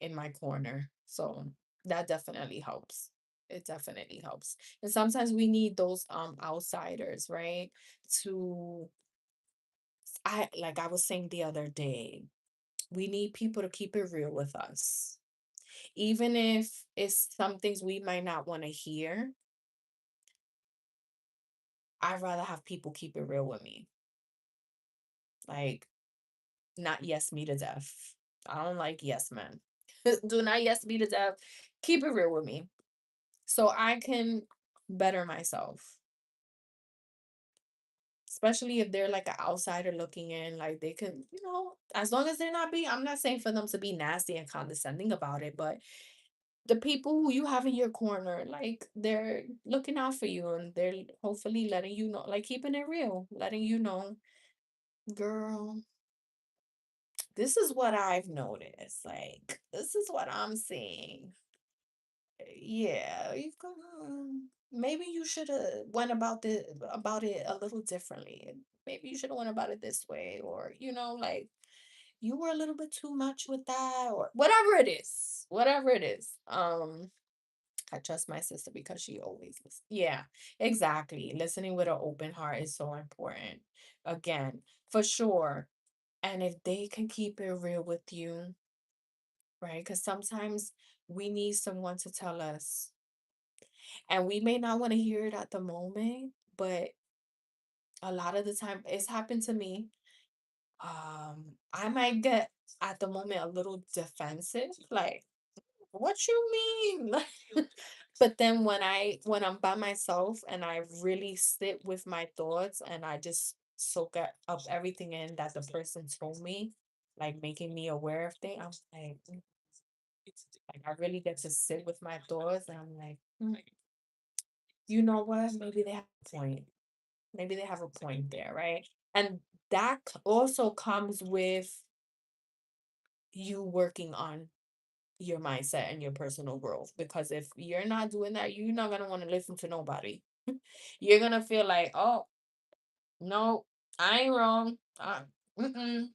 in my corner. So that definitely helps. It definitely helps. And sometimes we need those outsiders, right? To I like I was saying the other day, we need people to keep it real with us. Even if it's some things we might not want to hear, I'd rather have people keep it real with me. Like, not yes me to death. I don't like yes men. Do not yes me to death. Keep it real with me so I can better myself. Especially if they're like an outsider looking in, like they can, as long as they're not being, I'm not saying for them to be nasty and condescending about it, but the people who you have in your corner, like they're looking out for you and they're hopefully letting you know, like keeping it real, letting you know, girl, this is what I've noticed. Like, this is what I'm seeing. Yeah, you've got maybe you should have went about it a little differently. Maybe you should have went about it this way, or like you were a little bit too much with that, or whatever it is. Whatever it is. I trust my sister because she always listens. Yeah, exactly. Listening with an open heart is so important. Again, for sure. And if they can keep it real with you, right? Because sometimes we need someone to tell us, and we may not want to hear it at the moment, but a lot of the time, it's happened to me. I might get at the moment a little defensive, like, what you mean? But then when I'm by myself and I really sit with my thoughts and I just soak up everything in that the person told me, like making me aware of things, I'm like, like I really get to sit with my thoughts and I'm like, you know what? Maybe they have a point. Maybe they have a point there, right? And that also comes with you working on your mindset and your personal growth. Because if you're not doing that, you're not gonna want to listen to nobody. You're gonna feel like, oh no, I ain't wrong. Mm-mm,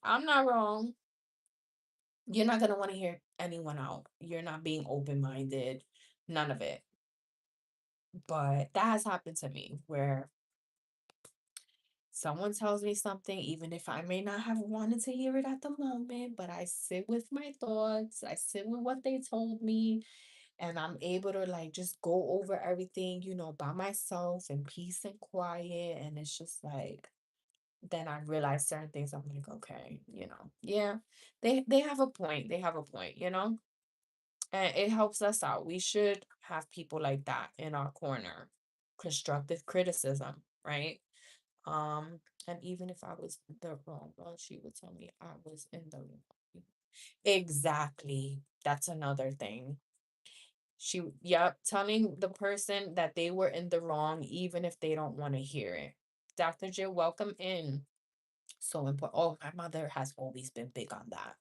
I'm not wrong. You're not gonna want to hear anyone out. You're not being open minded. None of it. But that has happened to me where someone tells me something, even if I may not have wanted to hear it at the moment, but I sit with my thoughts, I sit with what they told me, and I'm able to like just go over everything, by myself in peace and quiet. And it's just like, then I realize certain things. I'm like, okay, yeah, they have a point. They have a point, and it helps us out. We should have people like that in our corner. Constructive criticism, right? And even if I was the wrong one, she would tell me I was in the wrong. Exactly. That's another thing. Yep, telling the person that they were in the wrong, even if they don't want to hear it. Dr. Jill, welcome in. So important. Oh, my mother has always been big on that.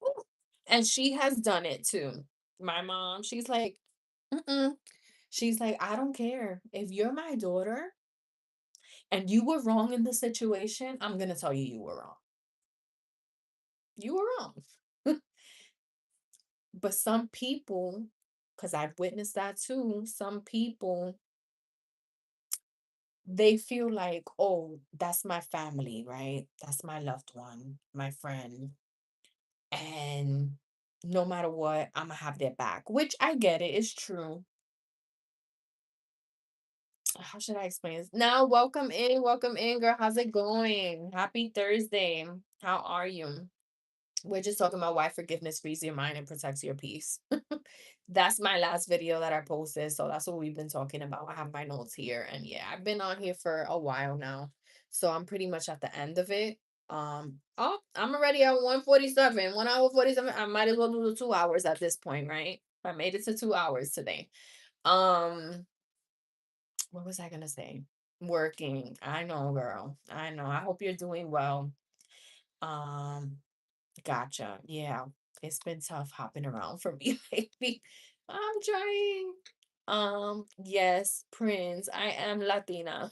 Ooh. And she has done it too. My mom, she's like, mm-mm. She's like, I don't care. If you're my daughter and you were wrong in the situation, I'm going to tell you you were wrong. You were wrong. But some people, because I've witnessed that too, some people, they feel like, oh, that's my family, right? That's my loved one, my friend. And no matter what, I'm gonna have their back, which I get it, it's true. How should I explain this? Now, welcome in, girl. How's it going? Happy Thursday. How are you? We're just talking about why forgiveness frees your mind and protects your peace. That's my last video that I posted. So that's what we've been talking about. I have my notes here. And yeah, I've been on here for a while now. So I'm pretty much at the end of it. Oh, I'm already at 1:47, 1 hour 47. I might as well do the 2 hours at this point, right? I made it to 2 hours today. Um, what was I gonna say? Working. I know, girl. I know. I hope you're doing well. Um, Gotcha. Yeah. It's been tough hopping around for me lately. I'm trying. Yes, Prince. I am Latina.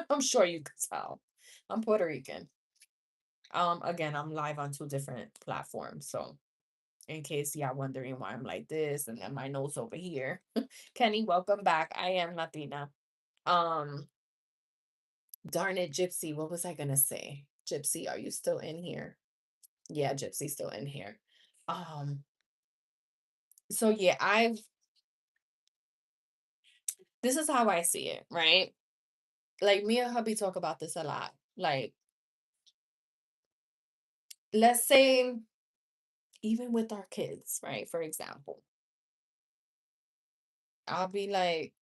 I'm sure you could tell. I'm Puerto Rican. Again, I'm live on two different platforms. So in case y'all wondering why I'm like this and then my nose over here. Kenny, welcome back. I am Latina. Um, darn it, Gypsy. What was I gonna say? Gypsy, are you still in here? Yeah, Gypsy's still in here. Um, so yeah, this is how I see it, right? Like me and hubby talk about this a lot. Like, let's say even with our kids, right? For example, I'll be like,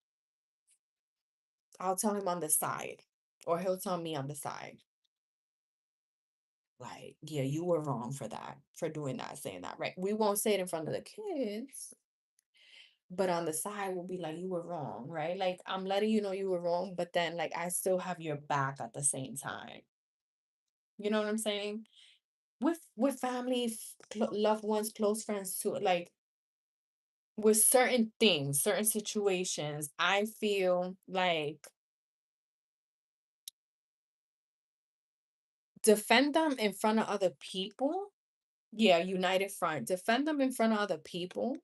I'll tell him on the side, or he'll tell me on the side, like, yeah, you were wrong for that, for doing that, saying that, right? We won't say it in front of the kids, but on the side, we'll be like, you were wrong, right? Like, I'm letting you know you were wrong, but then, like, I still have your back at the same time. You know what I'm saying? With family, loved ones, close friends too. Like, with certain things, certain situations, I feel like defend them in front of other people. Yeah, united front. Defend them in front of other people.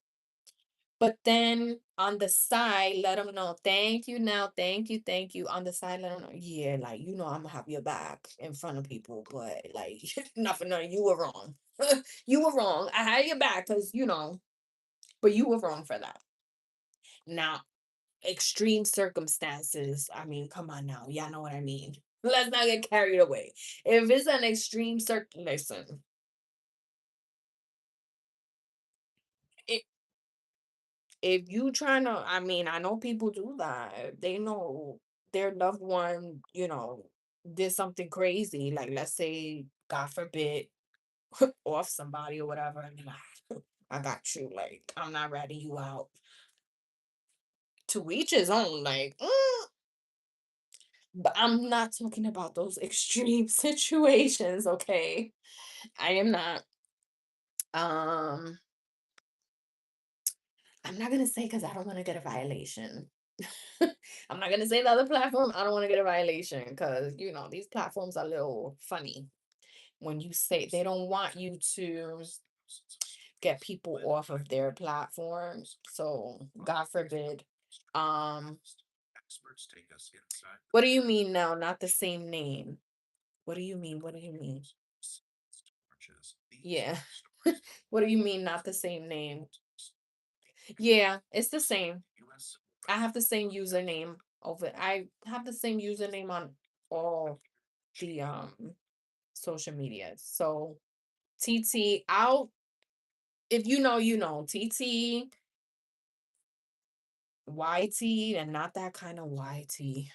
But then on the side, let them know, thank you now, thank you. On the side, let them know, yeah, like, I'm gonna have your back in front of people, but like, nothing, no, you were wrong. You were wrong. I had your back because, but you were wrong for that. Now, extreme circumstances, I mean, come on now. Y'all know what I mean. Let's not get carried away. If it's an extreme listen, i- if you trying to, I mean, I know people do that. They know their loved one, did something crazy. Like, let's say, God forbid, off somebody or whatever. And they're like, I got you. Like, I'm not ratting you out. To each his own. Like, but I'm not talking about those extreme situations, okay? I am not. Um, I'm not gonna say because I don't want to get a violation. I'm not gonna say the other platform. I don't want to get a violation because these platforms are a little funny when you say they don't want you to get people off of their platforms. So God forbid. Um, what do you mean now? Not the same name. What do you mean? What do you mean? Yeah. What do you mean not the same name? Yeah, it's the same. I have the same username over. I have the same username on all the social medias. So TT, I'll if you know, TT, YT, and not that kind of YT.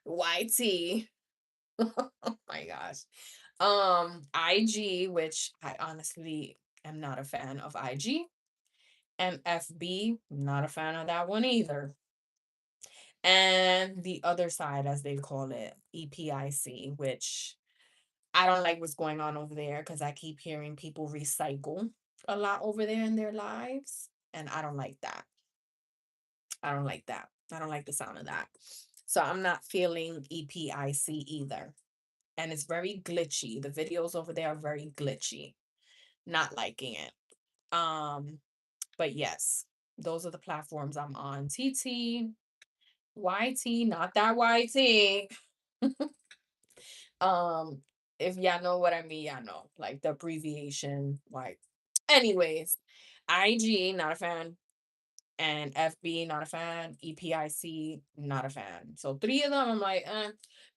YT. Oh my gosh. IG, which I honestly am not a fan of IG. And FB, not a fan of that one either. And the other side, as they call it, EPIC, which I don't like what's going on over there because I keep hearing people recycle a lot over there in their lives. And I don't like that. I don't like that. I don't like the sound of that. So I'm not feeling EPIC either. And it's very glitchy. The videos over there are very glitchy. Not liking it. Um, but yes, those are the platforms I'm on. TT, YT, not that YT. Um, if y'all know what I mean, y'all know. Like the abbreviation, like anyways. IG, not a fan. And FB, not a fan. EPIC, not a fan. So three of them, I'm like,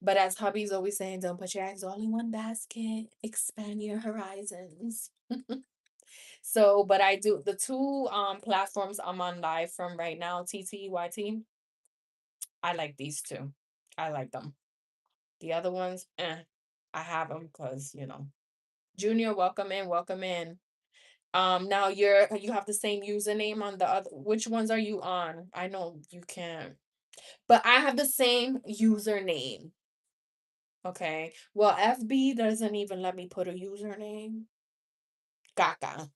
But as hubby's always saying, don't put your eggs all in one basket. Expand your horizons. So, but I do the two platforms I'm on live from right now, TTYT. I like these two. I like them. The other ones, I have them because Junior, welcome in, welcome in. Now you have the same username on the other. Which ones are you on? I know you can't, but I have the same username. Okay. Well, FB doesn't even let me put a username. Caca.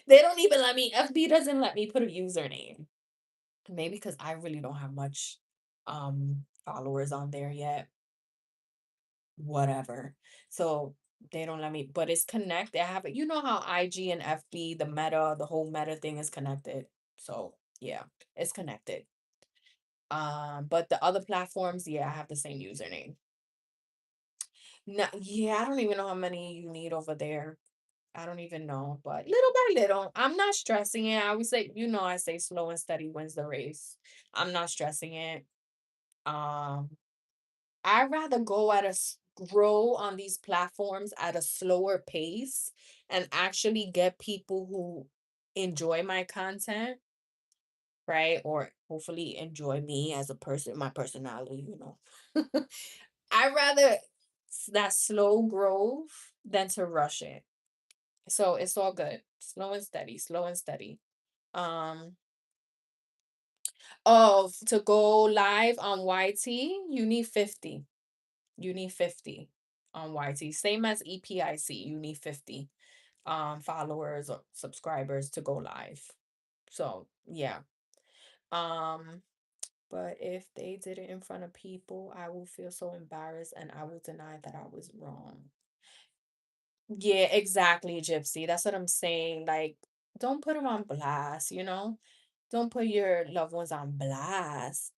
They don't even let me, FB doesn't let me put a username. Maybe because I really don't have much followers on there yet. Whatever. So they don't let me, but it's connected. I have it. You know how IG and FB, the meta, the whole meta thing is connected. So yeah, it's connected. But the other platforms, yeah, I have the same username. No, yeah, I don't even know how many you need over there. I don't even know, but little by little, I'm not stressing it. I always say, I say slow and steady wins the race. I'm not stressing it. Um, I'd rather grow on these platforms at a slower pace and actually get people who enjoy my content, right? Or hopefully enjoy me as a person, my personality. I'd rather that slow growth than to rush it. So it's all good. Slow and steady, slow and steady. Um, to go live on YT, you need 50. You need 50 on YT. Same as EPIC, you need 50 followers or subscribers to go live. So yeah. Um, but if they did it in front of people, I will feel so embarrassed and I will deny that I was wrong. Yeah, exactly, Gypsy. That's what I'm saying. Like, don't put them on blast. Don't put your loved ones on blast.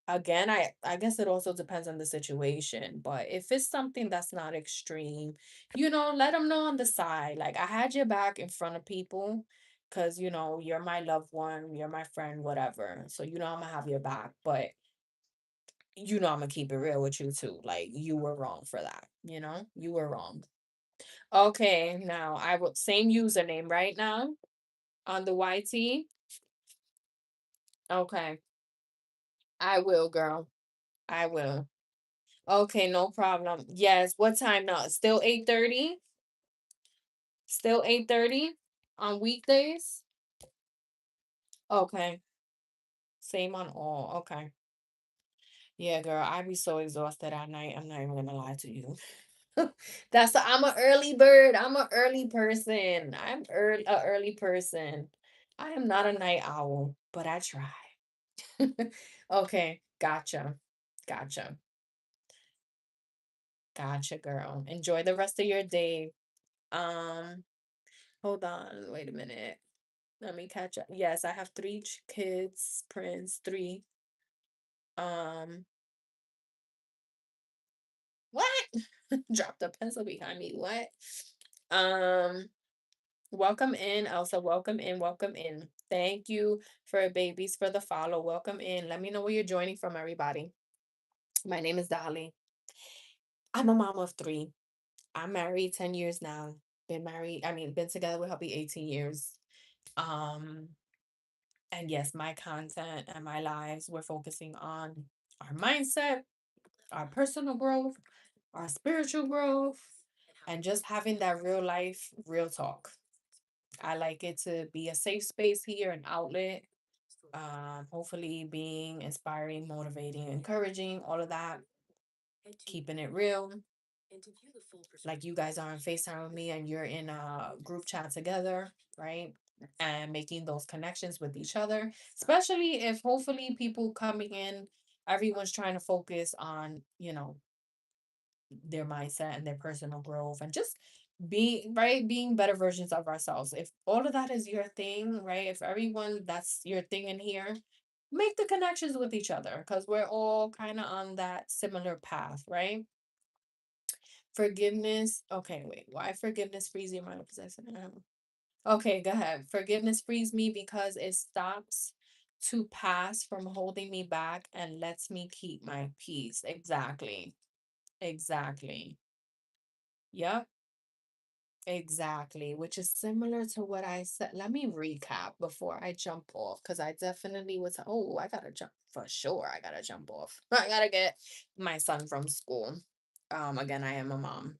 Again, I guess it also depends on the situation, but if it's something that's not extreme, let them know on the side. Like, I had your back in front of people because, you're my loved one, you're my friend, whatever. So, I'm gonna have your back, but I'm gonna keep it real with you too. Like, you were wrong for that, you were wrong. Okay, now I will same username right now on the YT. Okay, I will, girl. I will. Okay, no problem. Yes, what time now? Still 8:30? Still 8:30 on weekdays? Okay. Same on all. Okay. Yeah, girl, I be so exhausted at night. I'm not even gonna lie to you. I'm an early bird. I'm an early person. I'm early a early person. I am not a night owl, but I try. Okay, gotcha. Gotcha. Gotcha, girl. Enjoy the rest of your day. Um, hold on, wait a minute. Let me catch up. Yes, I have three kids, Prince, three. Um, what? Dropped a pencil behind me. What? Um, welcome in, Elsa. Welcome in, welcome in. Thank you for babies for the follow. Welcome in. Let me know where you're joining from, everybody. My name is Dolly. I'm a mom of three. I'm married 10 years now. Been together with hubby 18 years. Um, and yes, my content and my lives, we're focusing on our mindset, our personal growth, our spiritual growth, and just having that real life, real talk. I like it to be a safe space here, an outlet. Hopefully being inspiring, motivating, encouraging, all of that, keeping it real. Like you guys are on FaceTime with me and you're in a group chat together, right? And making those connections with each other, especially if hopefully people coming in, everyone's trying to focus on, their mindset and their personal growth and just being better versions of ourselves. If all of that is your thing, right? If everyone that's your thing in here, make the connections with each other because we're all kind of on that similar path, right? Forgiveness. Okay, wait. Why forgiveness frees your mind possessing? Okay, go ahead. Forgiveness frees me because it stops to pass from holding me back and lets me keep my peace. Exactly. Exactly. Yep. Exactly. Which is similar to what I said. Let me recap before I jump off because I definitely was. Oh, I gotta jump for sure. I gotta jump off. I gotta get my son from school. Again, I am a mom.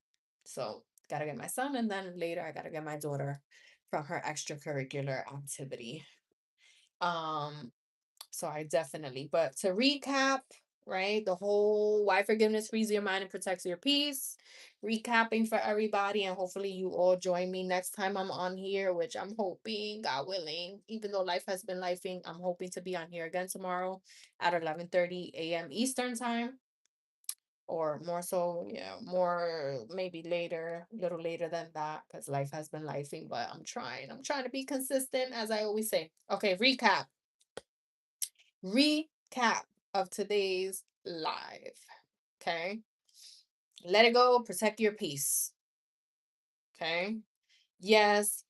So gotta get my son, and then later I gotta get my daughter from her extracurricular activity. Um, so I definitely, but to recap, right? The whole why forgiveness frees your mind and protects your peace. Recapping for everybody, and hopefully you all join me next time I'm on here, which I'm hoping, God willing, even though life has been lifing, I'm hoping to be on here again tomorrow at 11:30 a.m. Eastern time. Or more so, yeah, more maybe later, a little later than that, because life has been lifing, but I'm trying to be consistent, as I always say. Okay, recap of today's live. Okay. Let it go, protect your peace. Okay. Yes,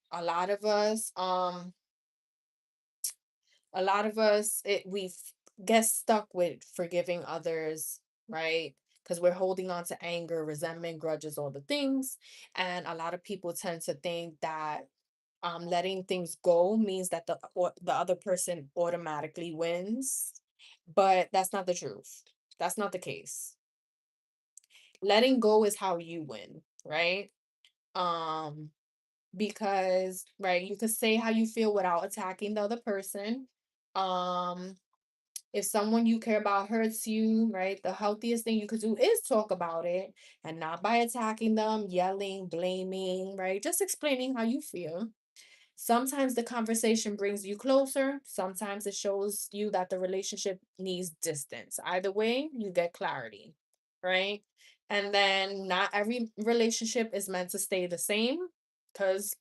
we get stuck with forgiving others, right? Because we're holding on to anger, resentment, grudges, all the things. And a lot of people tend to think that letting things go means that the other person automatically wins. But that's not the truth. That's not the case. Letting go is how you win, right? Um, because right, you could say how you feel without attacking the other person. Um, if someone you care about hurts you, right, the healthiest thing you could do is talk about it, and not by attacking them, yelling, blaming, right? Just explaining how you feel. Sometimes the conversation brings you closer, sometimes it shows you that the relationship needs distance. Either way, you get clarity, right? And then not every relationship is meant to stay the same, because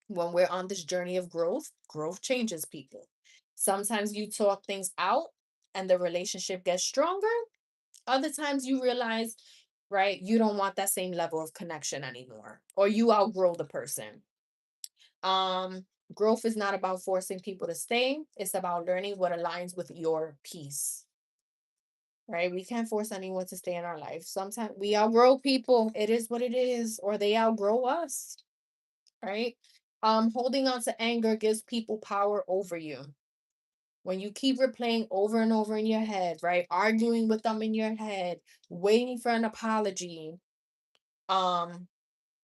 when we're on this journey of growth, growth changes people. Sometimes you talk things out and the relationship gets stronger. Other times you realize, right, you don't want that same level of connection anymore, or you outgrow the person. Um, Growth is not about forcing people to stay, it's about learning what aligns with your peace. Right? We can't force anyone to stay in our life. Sometimes we outgrow people. It is what it is, or they outgrow us, right? Holding on to anger gives people power over you. When you keep replaying over and over in your head, right? Arguing with them in your head, waiting for an apology, um,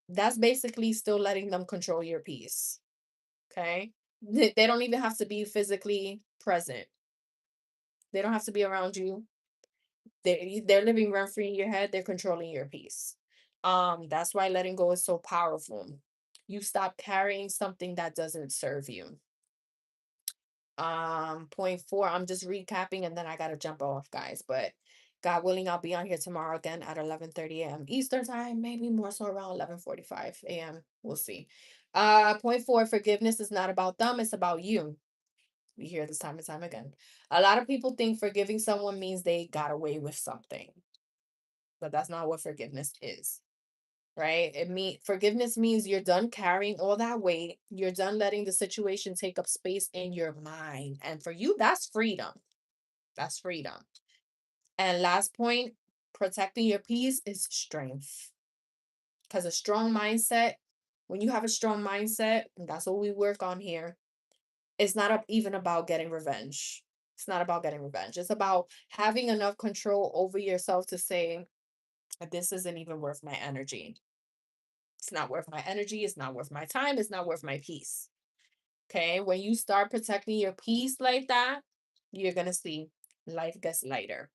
that's basically still letting them control your peace. Okay. They don't even have to be physically present. They don't have to be around you. They're living rent free in your head. They're controlling your peace. That's why letting go is so powerful. You stop carrying something that doesn't serve you. Point four, I'm just recapping and then I gotta jump off, guys. But God willing, I'll be on here tomorrow again at 11:30 a.m. Eastern time, maybe more so around 11:45 a.m. We'll see. Point four, forgiveness is not about them, it's about you. We hear this time and time again. A lot of people think forgiving someone means they got away with something, but that's not what forgiveness is, right? Forgiveness means you're done carrying all that weight. You're done letting the situation take up space in your mind. And for you, that's freedom. That's freedom. And last point, protecting your peace is strength. Because a strong mindset, when you have a strong mindset, and that's what we work on here, it's not even about getting revenge. It's not about getting revenge. It's about having enough control over yourself to say, this isn't even worth my energy. It's not worth my energy. It's not worth my time. It's not worth my peace. Okay. When you start protecting your peace like that, you're going to see life gets lighter.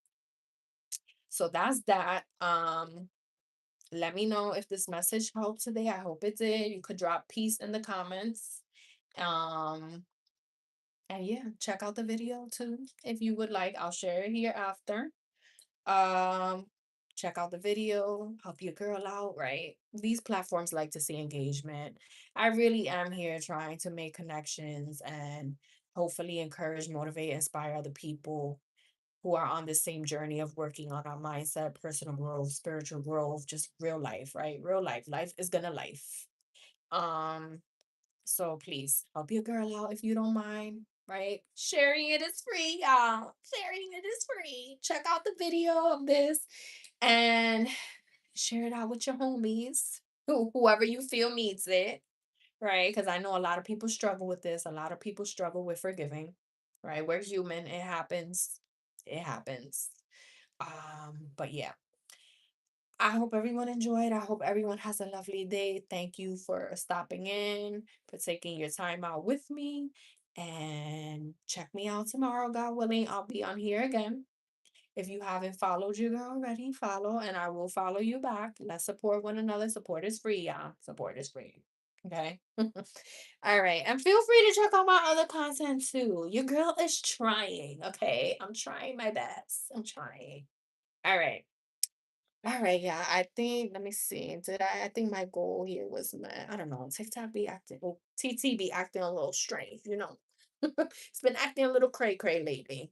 So that's that. Let me know if this message helped today. I hope it did. You could drop peace in the comments. Um, and yeah, check out the video too if you would like. I'll share it here after. Um, Check out the video, help your girl out, right? These platforms like to see engagement. I really am here trying to make connections and hopefully encourage, motivate, inspire other people who are on the same journey of working on our mindset, personal growth, spiritual growth, just real life, right? Real life. Life is gonna life. Um, so please help your girl out if you don't mind, right? Sharing it is free, y'all. Sharing it is free. Check out the video of this and share it out with your homies, whoever you feel needs it, right? Because I know a lot of people struggle with this. A lot of people struggle with forgiving, right? We're human. It happens. It happens. But yeah, I hope everyone enjoyed. I hope everyone has a lovely day. Thank you for stopping in, for taking your time out with me. And check me out tomorrow, God willing. I'll be on here again. If you haven't followed your girl already, follow, and I will follow you back. Let's support one another. Support is free, y'all. Support is free. Okay. All right. And feel free to check out my other content too. Your girl is trying. Okay. I'm trying my best. I'm trying. All right. All right. Yeah. I think, let me see. I think my goal here was met. I don't know. TikTok be acting, well, TT be acting a little strange, you know. It's been acting a little cray cray lately.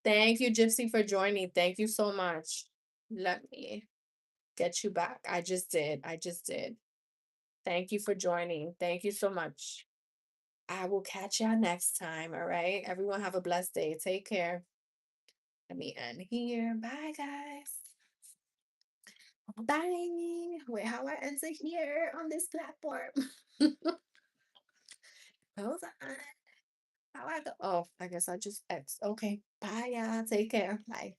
Thank you, Gypsy, for joining. Thank you so much. Let me get you back. I just did. I just did. Thank you for joining. Thank you so much. I will catch y'all next time. All right. Everyone have a blessed day. Take care. Let me end here. Bye, guys. Bye. Wait, how I end it here on this platform? Hold on. How I go? Oh, I guess I just X. Okay. Bye, y'all. Take care. Bye.